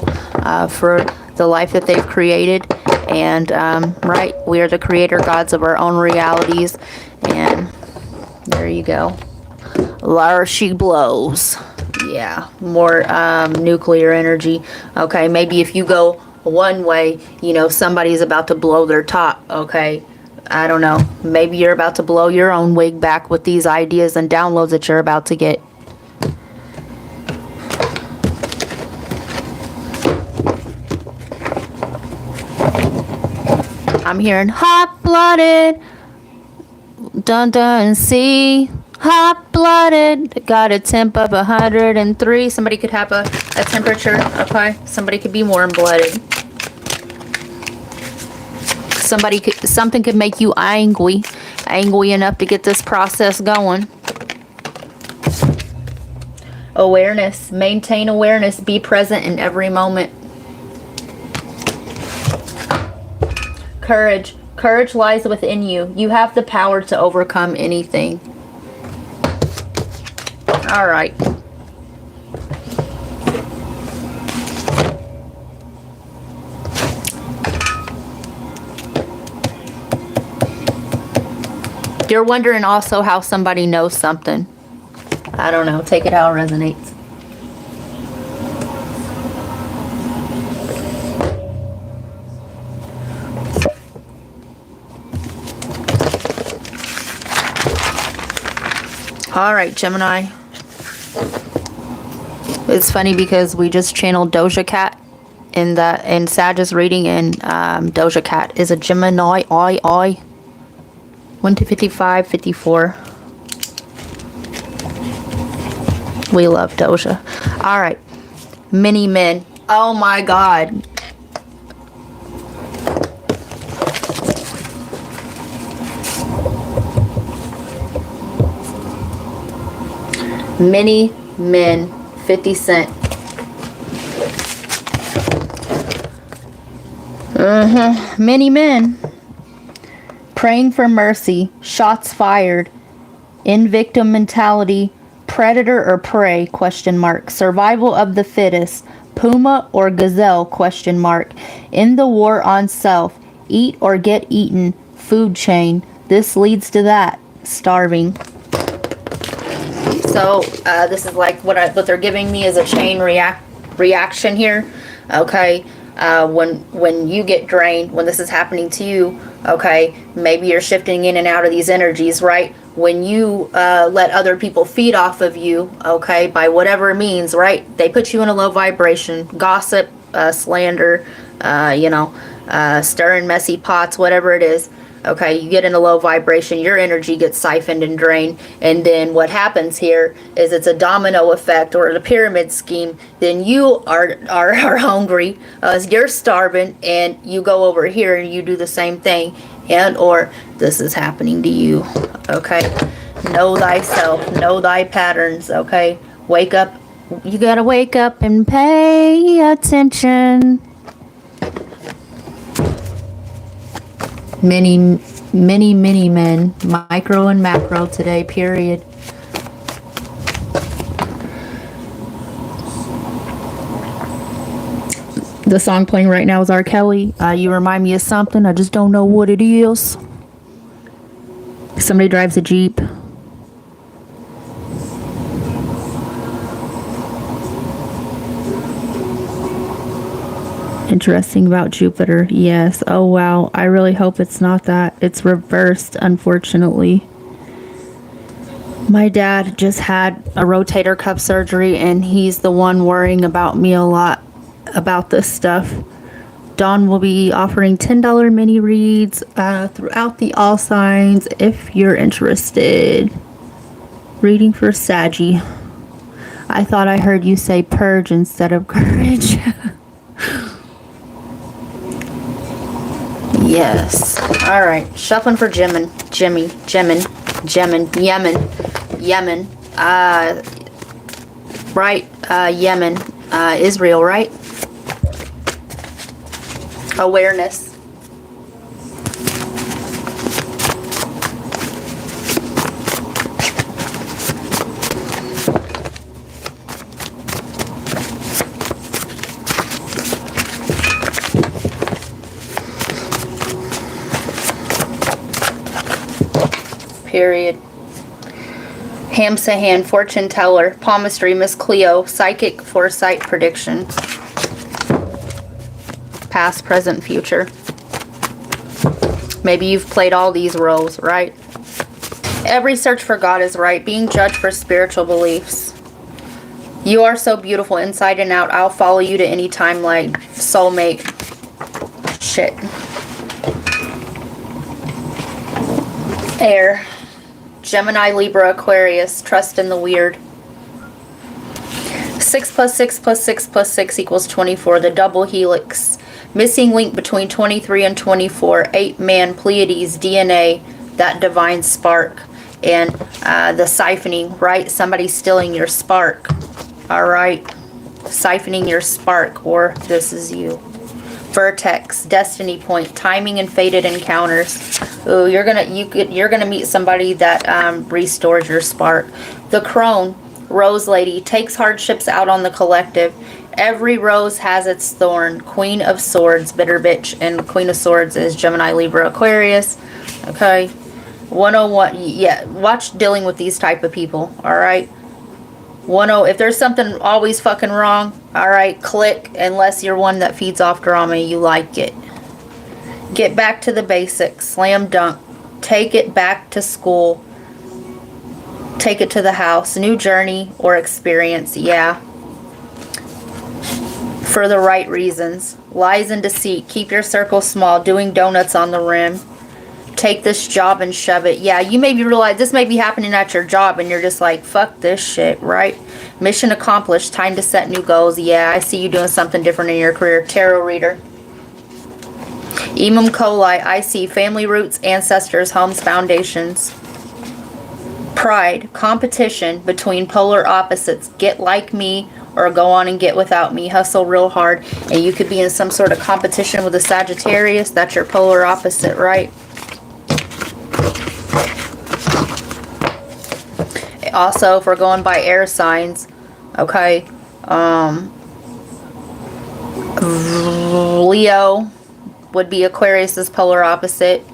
for the life that they've created. And right, we are the creator gods of our own realities. And there you go. Lar she blows. Yeah. More nuclear energy. Okay. Maybe if you go one way, you know, somebody's about to blow their top, okay? I don't know. Maybe you're about to blow your own wig back with these ideas and downloads that you're about to get. I'm hearing hot-blooded, dun-dun, see, hot-blooded, got a temp of 103. Somebody could have a temperature, okay? Somebody could be warm-blooded. Something could make you angry enough to get this process going. Awareness, maintain awareness, be present in every moment. Courage. Courage lies within you. You have the power to overcome anything. All right. You're wondering also how somebody knows something. I don't know. Take it how it resonates. All right, Gemini. It's funny because we just channeled Doja Cat in Sagittarius reading, and Doja Cat is a Gemini. 1 to 55, 54. We love Doja. All right, many men. Oh my God. Many men. 50 Cent. Many men. Praying for mercy. Shots fired. In victim mentality. Predator or prey? Question mark. Survival of the fittest. Puma or gazelle? Question mark. In the war on self. Eat or get eaten. Food chain. This leads to that. Starving. So this is like what they're giving me is a chain reaction here. Okay, when you get drained, when this is happening to you, okay, maybe you're shifting in and out of these energies, right? When you let other people feed off of you, okay, by whatever means, right? They put you in a low vibration, gossip, slander, stirring messy pots, whatever it is. Okay, you get in a low vibration, your energy gets siphoned and drained, and then what happens here is it's a domino effect or the pyramid scheme. Then you are hungry, you're starving, and you go over here and you do the same thing, and or this is happening to you. Okay, know thyself, know thy patterns. Okay, wake up. You gotta wake up and pay attention. Many men, micro and macro today, period. The song playing right now is R. Kelly. You remind me of something, I just don't know what it is. Somebody drives a Jeep. Interesting about Jupiter. Yes. Oh, wow. I really hope it's not that. It's reversed, unfortunately. My dad just had a rotator cuff surgery, and he's the one worrying about me a lot about this stuff. Dawn will be offering $10 mini reads throughout the all signs if you're interested. Reading for Saggy. I thought I heard you say purge instead of courage. Yes. All right. Shuffling for Yemen. Right. Yemen. Israel, right? Awareness. Period. Hamsahan, fortune teller, palmistry, Miss Cleo, psychic foresight prediction. Past, present, future. Maybe you've played all these roles, right? Every search for God is right. Being judged for spiritual beliefs. You are so beautiful inside and out. I'll follow you to any timeline. Soulmate. Shit. Air. Gemini, Libra, Aquarius, trust in the weird. 6 plus 6 plus 6 plus 6 equals 24, the double helix. Missing link between 23 and 24, 8-man Pleiades, DNA, that divine spark. And the siphoning, right? Somebody's stealing your spark. All right. Siphoning your spark, or this is you. vertex, destiny point, timing and fated encounters. Ooh, you're gonna meet somebody that restores your spark. The crone, rose lady, takes hardships out on the collective. Every rose has its thorn. Queen of swords, bitter bitch, and Queen of swords is Gemini, Libra, Aquarius. Okay, 101. Yeah, watch dealing with these type of people. All right. 10, if there's something always fucking wrong, all right, click, unless you're one that feeds off drama, you like it. Get back to the basics, slam dunk, take it back to school, take it to the house, new journey or experience, yeah. For the right reasons. Lies and deceit, keep your circle small, doing donuts on the rim. Take this job and shove it. Yeah, you maybe realize this may be happening at your job and you're just like, fuck this shit, right? Mission accomplished. Time to set new goals. Yeah, I see you doing something different in your career. Tarot reader. Emum coli. I see family roots, ancestors, homes, foundations. Pride. Competition between polar opposites. Get like me or go on and get without me. Hustle real hard. And you could be in some sort of competition with a Sagittarius. That's your polar opposite, right? Also, if we're going by air signs, okay, Leo would be Aquarius's polar opposite,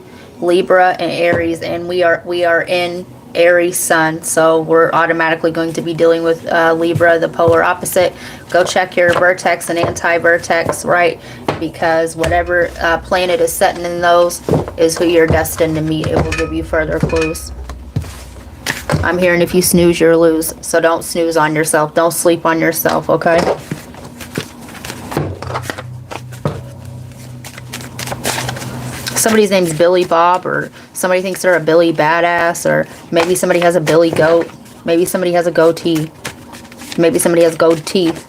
Libra and Aries, and we are in Aries sun, so we're automatically going to be dealing with Libra, the polar opposite. Go check your vertex and anti-vertex, right? Because whatever planet is setting in those is who you're destined to meet. It will give you further clues. I'm hearing if you snooze, you'll lose. So don't snooze on yourself. Don't sleep on yourself, okay? Somebody's name's Billy Bob, or somebody thinks they're a Billy Badass, or maybe somebody has a Billy Goat. Maybe somebody has a goatee. Maybe somebody has gold teeth.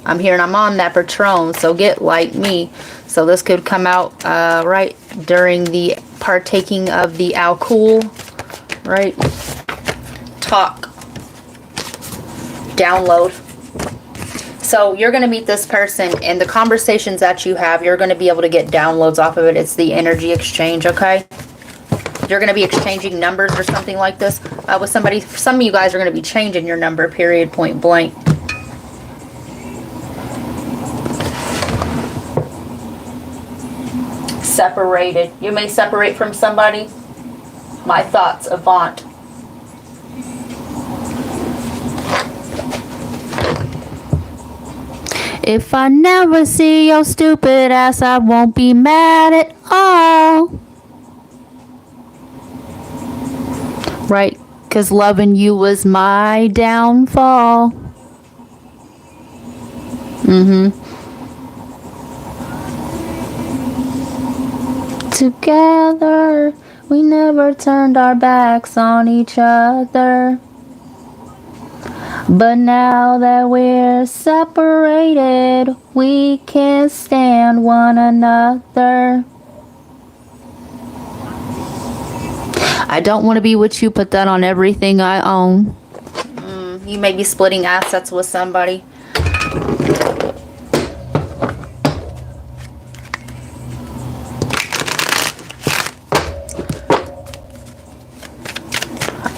I'm hearing I'm on that Patron, so get like me. So this could come out right during the partaking of the alcohol, right? Talk. Download. So you're going to meet this person, and the conversations that you have, you're going to be able to get downloads off of it. It's the energy exchange, okay? You're going to be exchanging numbers or something like this with somebody. Some of you guys are going to be changing your number, period, point blank. Separated. You may separate from somebody. My thoughts, Avant. If I never see your stupid ass, I won't be mad at all. Right? Because loving you was my downfall. Together, we never turned our backs on each other. But now that we're separated, we can't stand one another. I don't want to be with you, put that on everything I own. You may be splitting assets with somebody.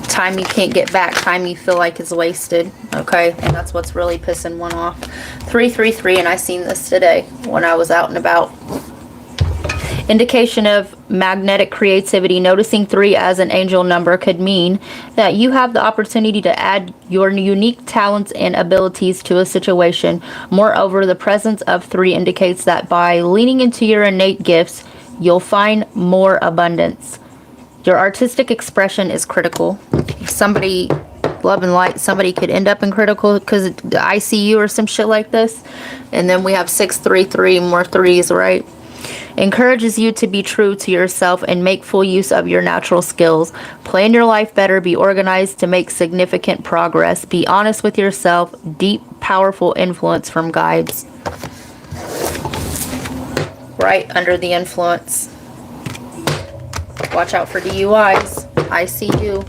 Time you can't get back, time you feel like is wasted, okay? And that's what's really pissing one off. 333, and I seen this today when I was out and about. Indication of magnetic creativity. Noticing 3 as an angel number could mean that you have the opportunity to add your unique talents and abilities to a situation. Moreover, the presence of 3 indicates that by leaning into your innate gifts, you'll find more abundance. Your artistic expression is critical. Somebody, love and light, somebody could end up in critical because the ICU or some shit like this. And then we have 633, more 3s, right? Encourages you to be true to yourself and make full use of your natural skills. Plan your life better. Be organized to make significant progress. Be honest with yourself. Deep, powerful influence from guides. Right under the influence. Watch out for DUIs. I see you.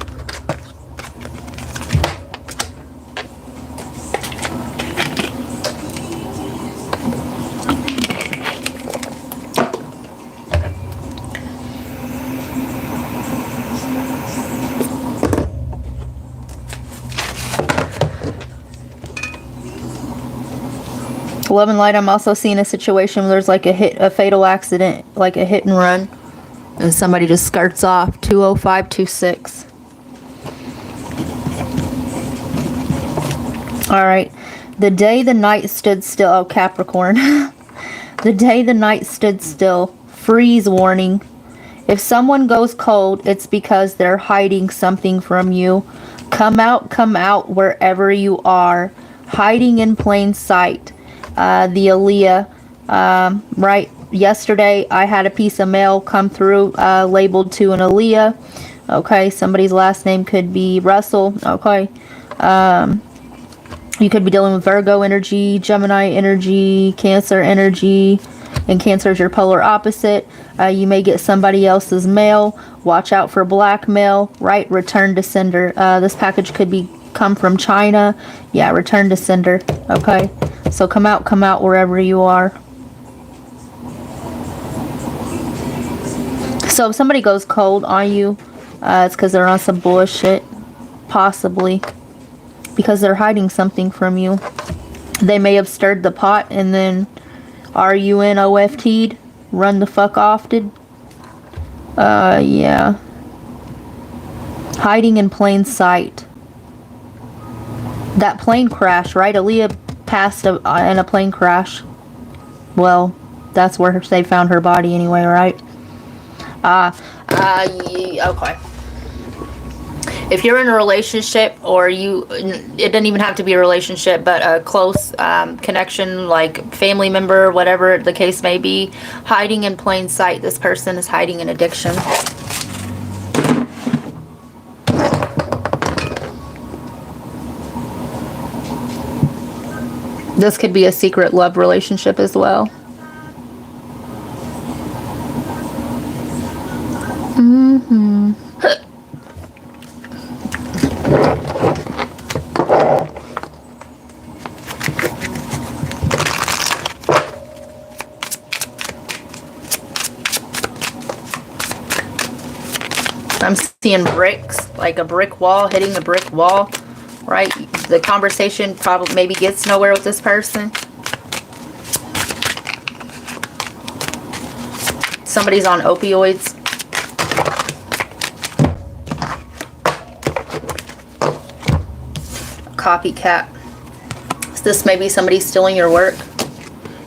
Love and light, I'm also seeing a situation where there's like a fatal accident, like a hit and run. And somebody just skirts off. 20526. Alright. The day the night stood still. Oh, Capricorn. The day the night stood still. Freeze warning. If someone goes cold, it's because they're hiding something from you. Come out wherever you are. Hiding in plain sight. The Aaliyah. Right. Yesterday, I had a piece of mail come through labeled to an Aaliyah. Okay. Somebody's last name could be Russell. Okay. You could be dealing with Virgo energy, Gemini energy, Cancer energy, and Cancer is your polar opposite. You may get somebody else's mail. Watch out for blackmail. Right, return to sender. This package could be come from China. Yeah, return to sender. Okay, so come out wherever you are. So if somebody goes cold on you, it's because they're on some bullshit, possibly. Because they're hiding something from you. They may have stirred the pot and then RUNOFT'd, run the fuck off did. Yeah. Hiding in plain sight. That plane crash, right? Aaliyah passed in a plane crash. Well, that's where they found her body anyway, right? Okay. If you're in a relationship, or it doesn't even have to be a relationship, but a close connection, like family member, whatever the case may be, hiding in plain sight, this person is hiding an addiction. This could be a secret love relationship as well. I'm seeing bricks, like a brick wall, hitting a brick wall, right? The conversation probably maybe gets nowhere with this person. Somebody's on opioids. Copycat. So this may be somebody stealing your work.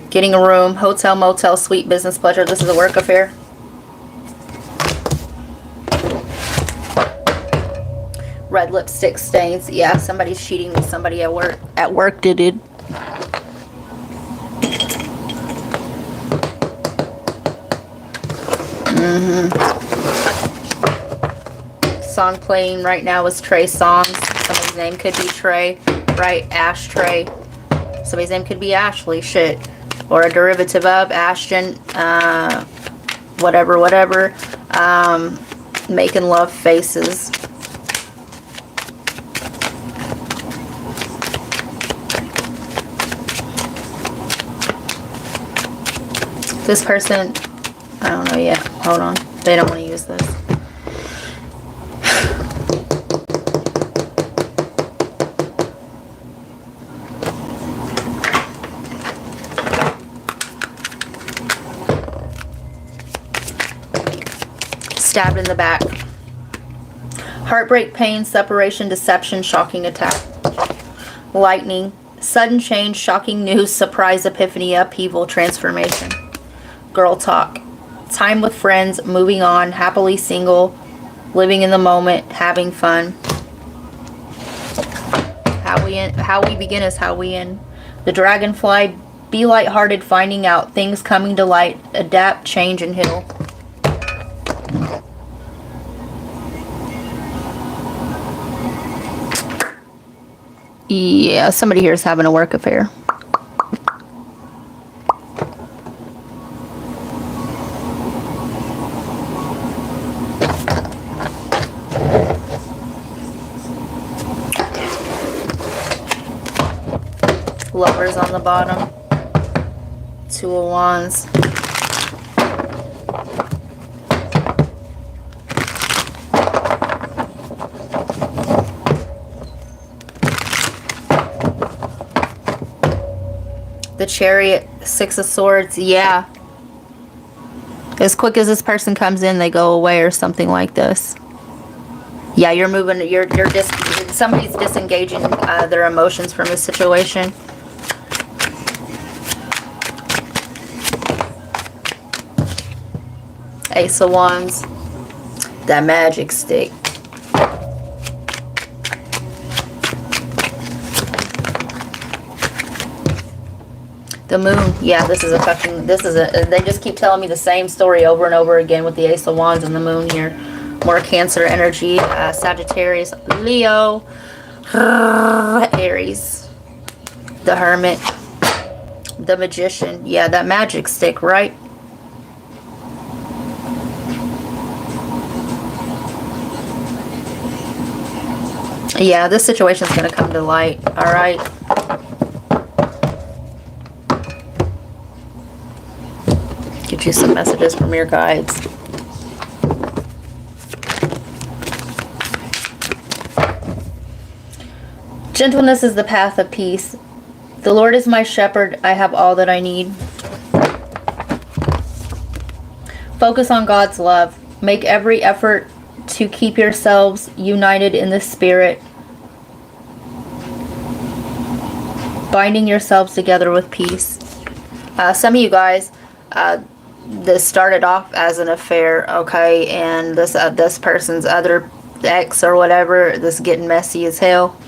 Getting a room, hotel, motel, suite, business pleasure. This is a work affair. Red lipstick stains. Yeah, somebody's cheating with somebody at work. At work did it. Song playing right now is Trey songs. Somebody's name could be Trey, right? Ashtray. Somebody's name could be Ashley. Shit. Or a derivative of Ashton. Whatever. Making love faces. This person, I don't know yet. Hold on. They don't want to use this. Stabbed in the back. Heartbreak, pain, separation, deception, shocking attack. Lightning. Sudden change, shocking news, surprise, epiphany, upheaval, transformation. Girl talk. Time with friends, moving on, happily single, living in the moment, having fun. How we begin is how we end. The dragonfly, be lighthearted, finding out, things coming to light, adapt, change, and heal. Yeah, somebody here is having a work affair. Lovers on the bottom. Two of Wands. The Chariot, Six of Swords. Yeah. As quick as this person comes in, they go away or something like this. Yeah, you're moving. Somebody's disengaging their emotions from this situation. Ace of Wands. That magic stick. The Moon. Yeah, they just keep telling me the same story over and over again with the Ace of Wands and the Moon here. More Cancer energy. Sagittarius, Leo, Aries, the Hermit, the Magician. Yeah, that magic stick, right? Yeah, this situation is going to come to light. All right. Get you some messages from your guides. Gentleness is the path of peace. The Lord is my shepherd. I have all that I need. Focus on God's love. Make every effort to keep yourselves united in the Spirit, binding yourselves together with peace. Some of you guys, this started off as an affair, okay, and this person's other ex or whatever, this getting messy as hell.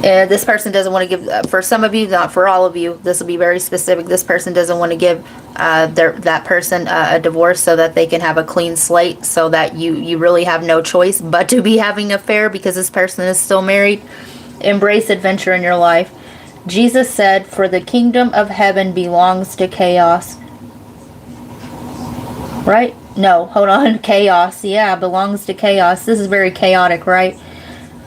This person doesn't want to give, for some of you, not for all of you, this will be very specific, this person doesn't want to give that person a divorce so that they can have a clean slate, so that you really have no choice but to be having an affair because this person is still married. Embrace adventure in your life. Jesus said, for the kingdom of heaven belongs to chaos. Right? No, hold on. Chaos. Yeah, belongs to chaos. This is very chaotic, right?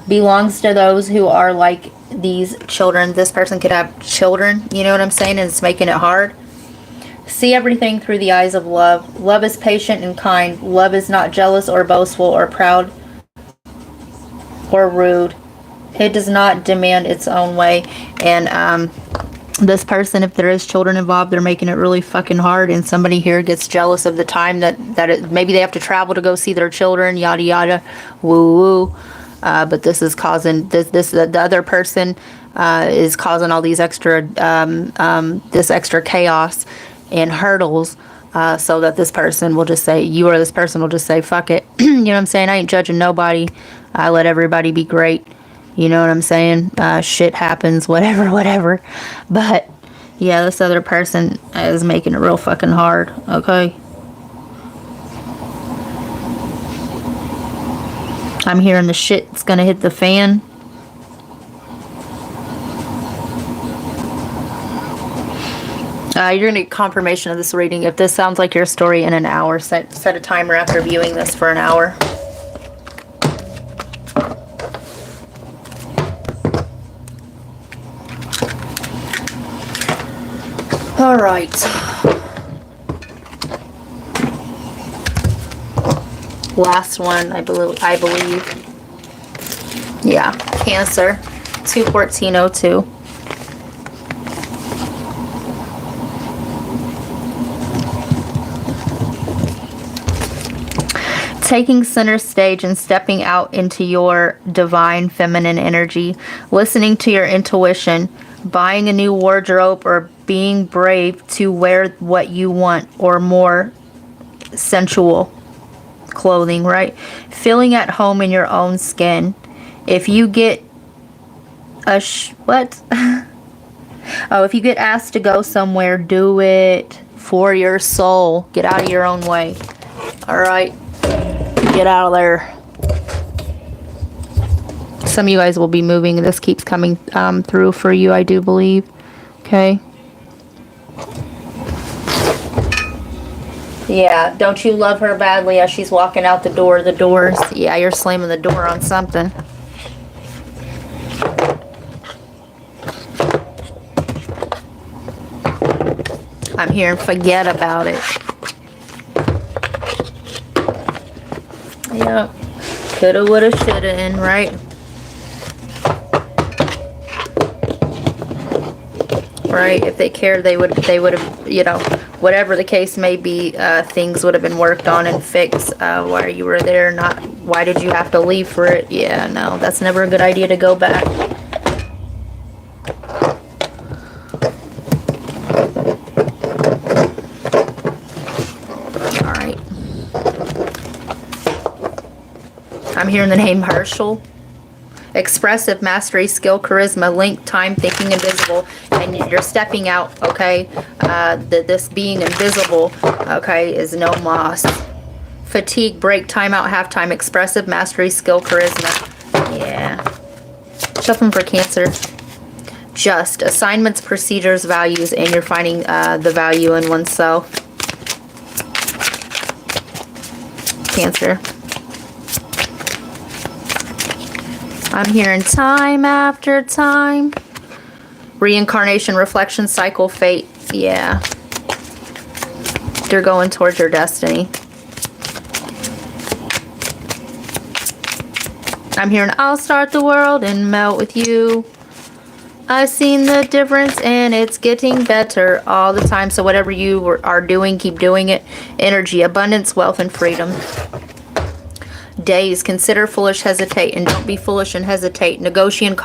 Belongs to those who are like these children. This person could have children, you know what I'm saying? And it's making it hard. See everything through the eyes of love. Love is patient and kind. Love is not jealous or boastful or proud or rude. It does not demand its own way. And this person, if there is children involved, they're making it really fucking hard. And somebody here gets jealous of the time maybe they have to travel to go see their children, yada yada, woo woo. But this is causing the other person is causing all these extra this extra chaos and hurdles, so that this person will just say, this person will just say, fuck it. You know what I'm saying? I ain't judging nobody. I let everybody be great. You know what I'm saying? Shit happens, whatever. But yeah, this other person is making it real fucking hard. Okay. I'm hearing the shit's gonna hit the fan. You're gonna get confirmation of this reading. If this sounds like your story, in an hour, set a timer after viewing this for an hour. All right. Last one, I believe. Yeah, Cancer, 2/14/02. Taking center stage and stepping out into your divine feminine energy, listening to your intuition, buying a new wardrobe, or being brave to wear what you want, or more sensual clothing, right? Feeling at home in your own skin. If you get if you get asked to go somewhere, do it for your soul. Get out of your own way. All right, get out of there. Some of you guys will be moving. This keeps coming through for you, I do believe. Okay. Yeah, don't you love her badly as she's walking out the door? The doors. Yeah, you're slamming the door on something. I'm hearing forget about it. Yep. Coulda, woulda, shoulda, and right. right? If they cared, they would have, you know, whatever the case may be, things would have been worked on and fixed while you were there. Not, why did you have to leave for it? Yeah, no, that's never a good idea to go back. All right. I'm hearing the name Herschel. Expressive, mastery, skill, charisma, link, time, thinking, invisible, and you're stepping out, okay? This being invisible, okay, is no moss. Fatigue, break, time out, half time, expressive, mastery, skill, charisma. Yeah. Shuffling for Cancer. Just, assignments, procedures, values, and you're finding the value in oneself. Cancer. I'm hearing time after time. Reincarnation, reflection, cycle, fate. Yeah. You're going towards your destiny. I'm hearing, I'll start the world and melt with you. I've seen the difference and it's getting better all the time. So whatever you are doing, keep doing it. Energy, abundance, wealth, and freedom. Days, consider, foolish, hesitate, and don't be foolish and hesitate. Negotiation,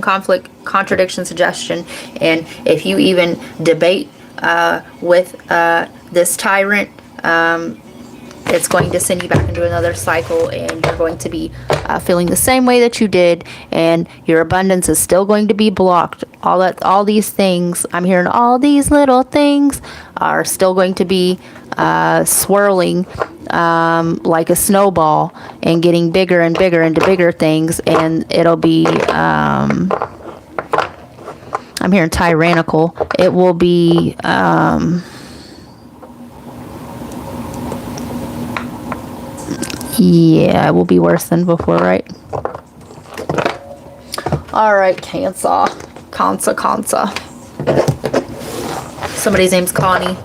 conflict, contradiction, suggestion. And if you even debate with this tyrant, it's going to send you back into another cycle, and you're going to be feeling the same way that you did, and your abundance is still going to be blocked. All these things, I'm hearing all these little things are still going to be swirling like a snowball and getting bigger and bigger into bigger things, and it'll be I'm hearing tyrannical. It will be yeah, it will be worse than before, right? All right, Cancer. Somebody's name's Connie.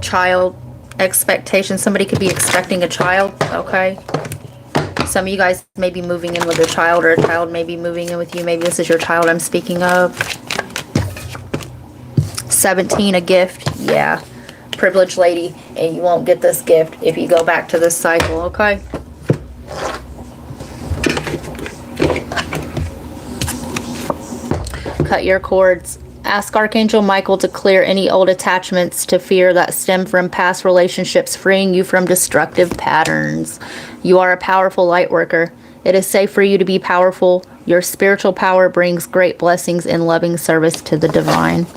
Child, expectation. Somebody could be expecting a child, okay? Some of you guys may be moving in with a child, or a child may be moving in with you. Maybe this is your child I'm speaking of. 17, a gift. Yeah. Privileged lady, and you won't get this gift if you go back to this cycle, okay? Cut your cords. Ask Archangel Michael to clear any old attachments to fear that stem from past relationships, freeing you from destructive patterns. You are a powerful light worker. It is safe for you to be powerful. Your spiritual power brings great blessings in loving service to the divine.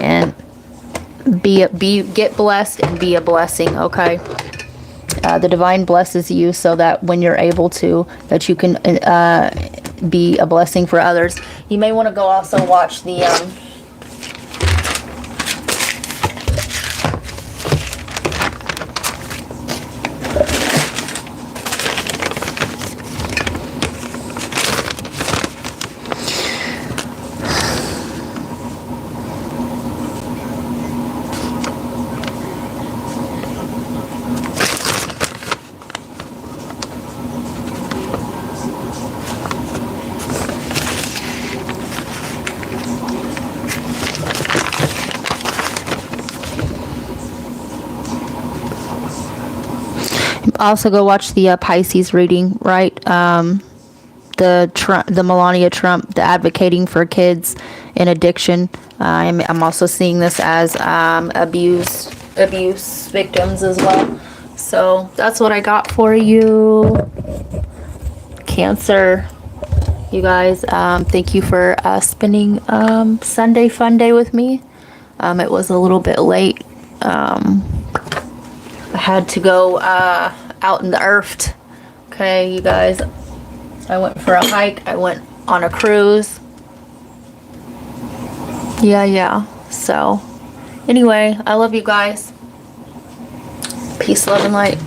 And get blessed and be a blessing, okay? The divine blesses you so that when you're able to, that you can be a blessing for others. You may want to go also watch the also go watch the Pisces reading, right? The Melania Trump, the advocating for kids in addiction. I'm also seeing this as abuse victims as well. So that's what I got for you, Cancer. You guys, thank you for spending Sunday fun day with me. It was a little bit late. I had to go out in the earth. Okay, you guys. I went for a hike. I went on a cruise. Yeah. So, anyway, I love you guys. Peace, love, and light.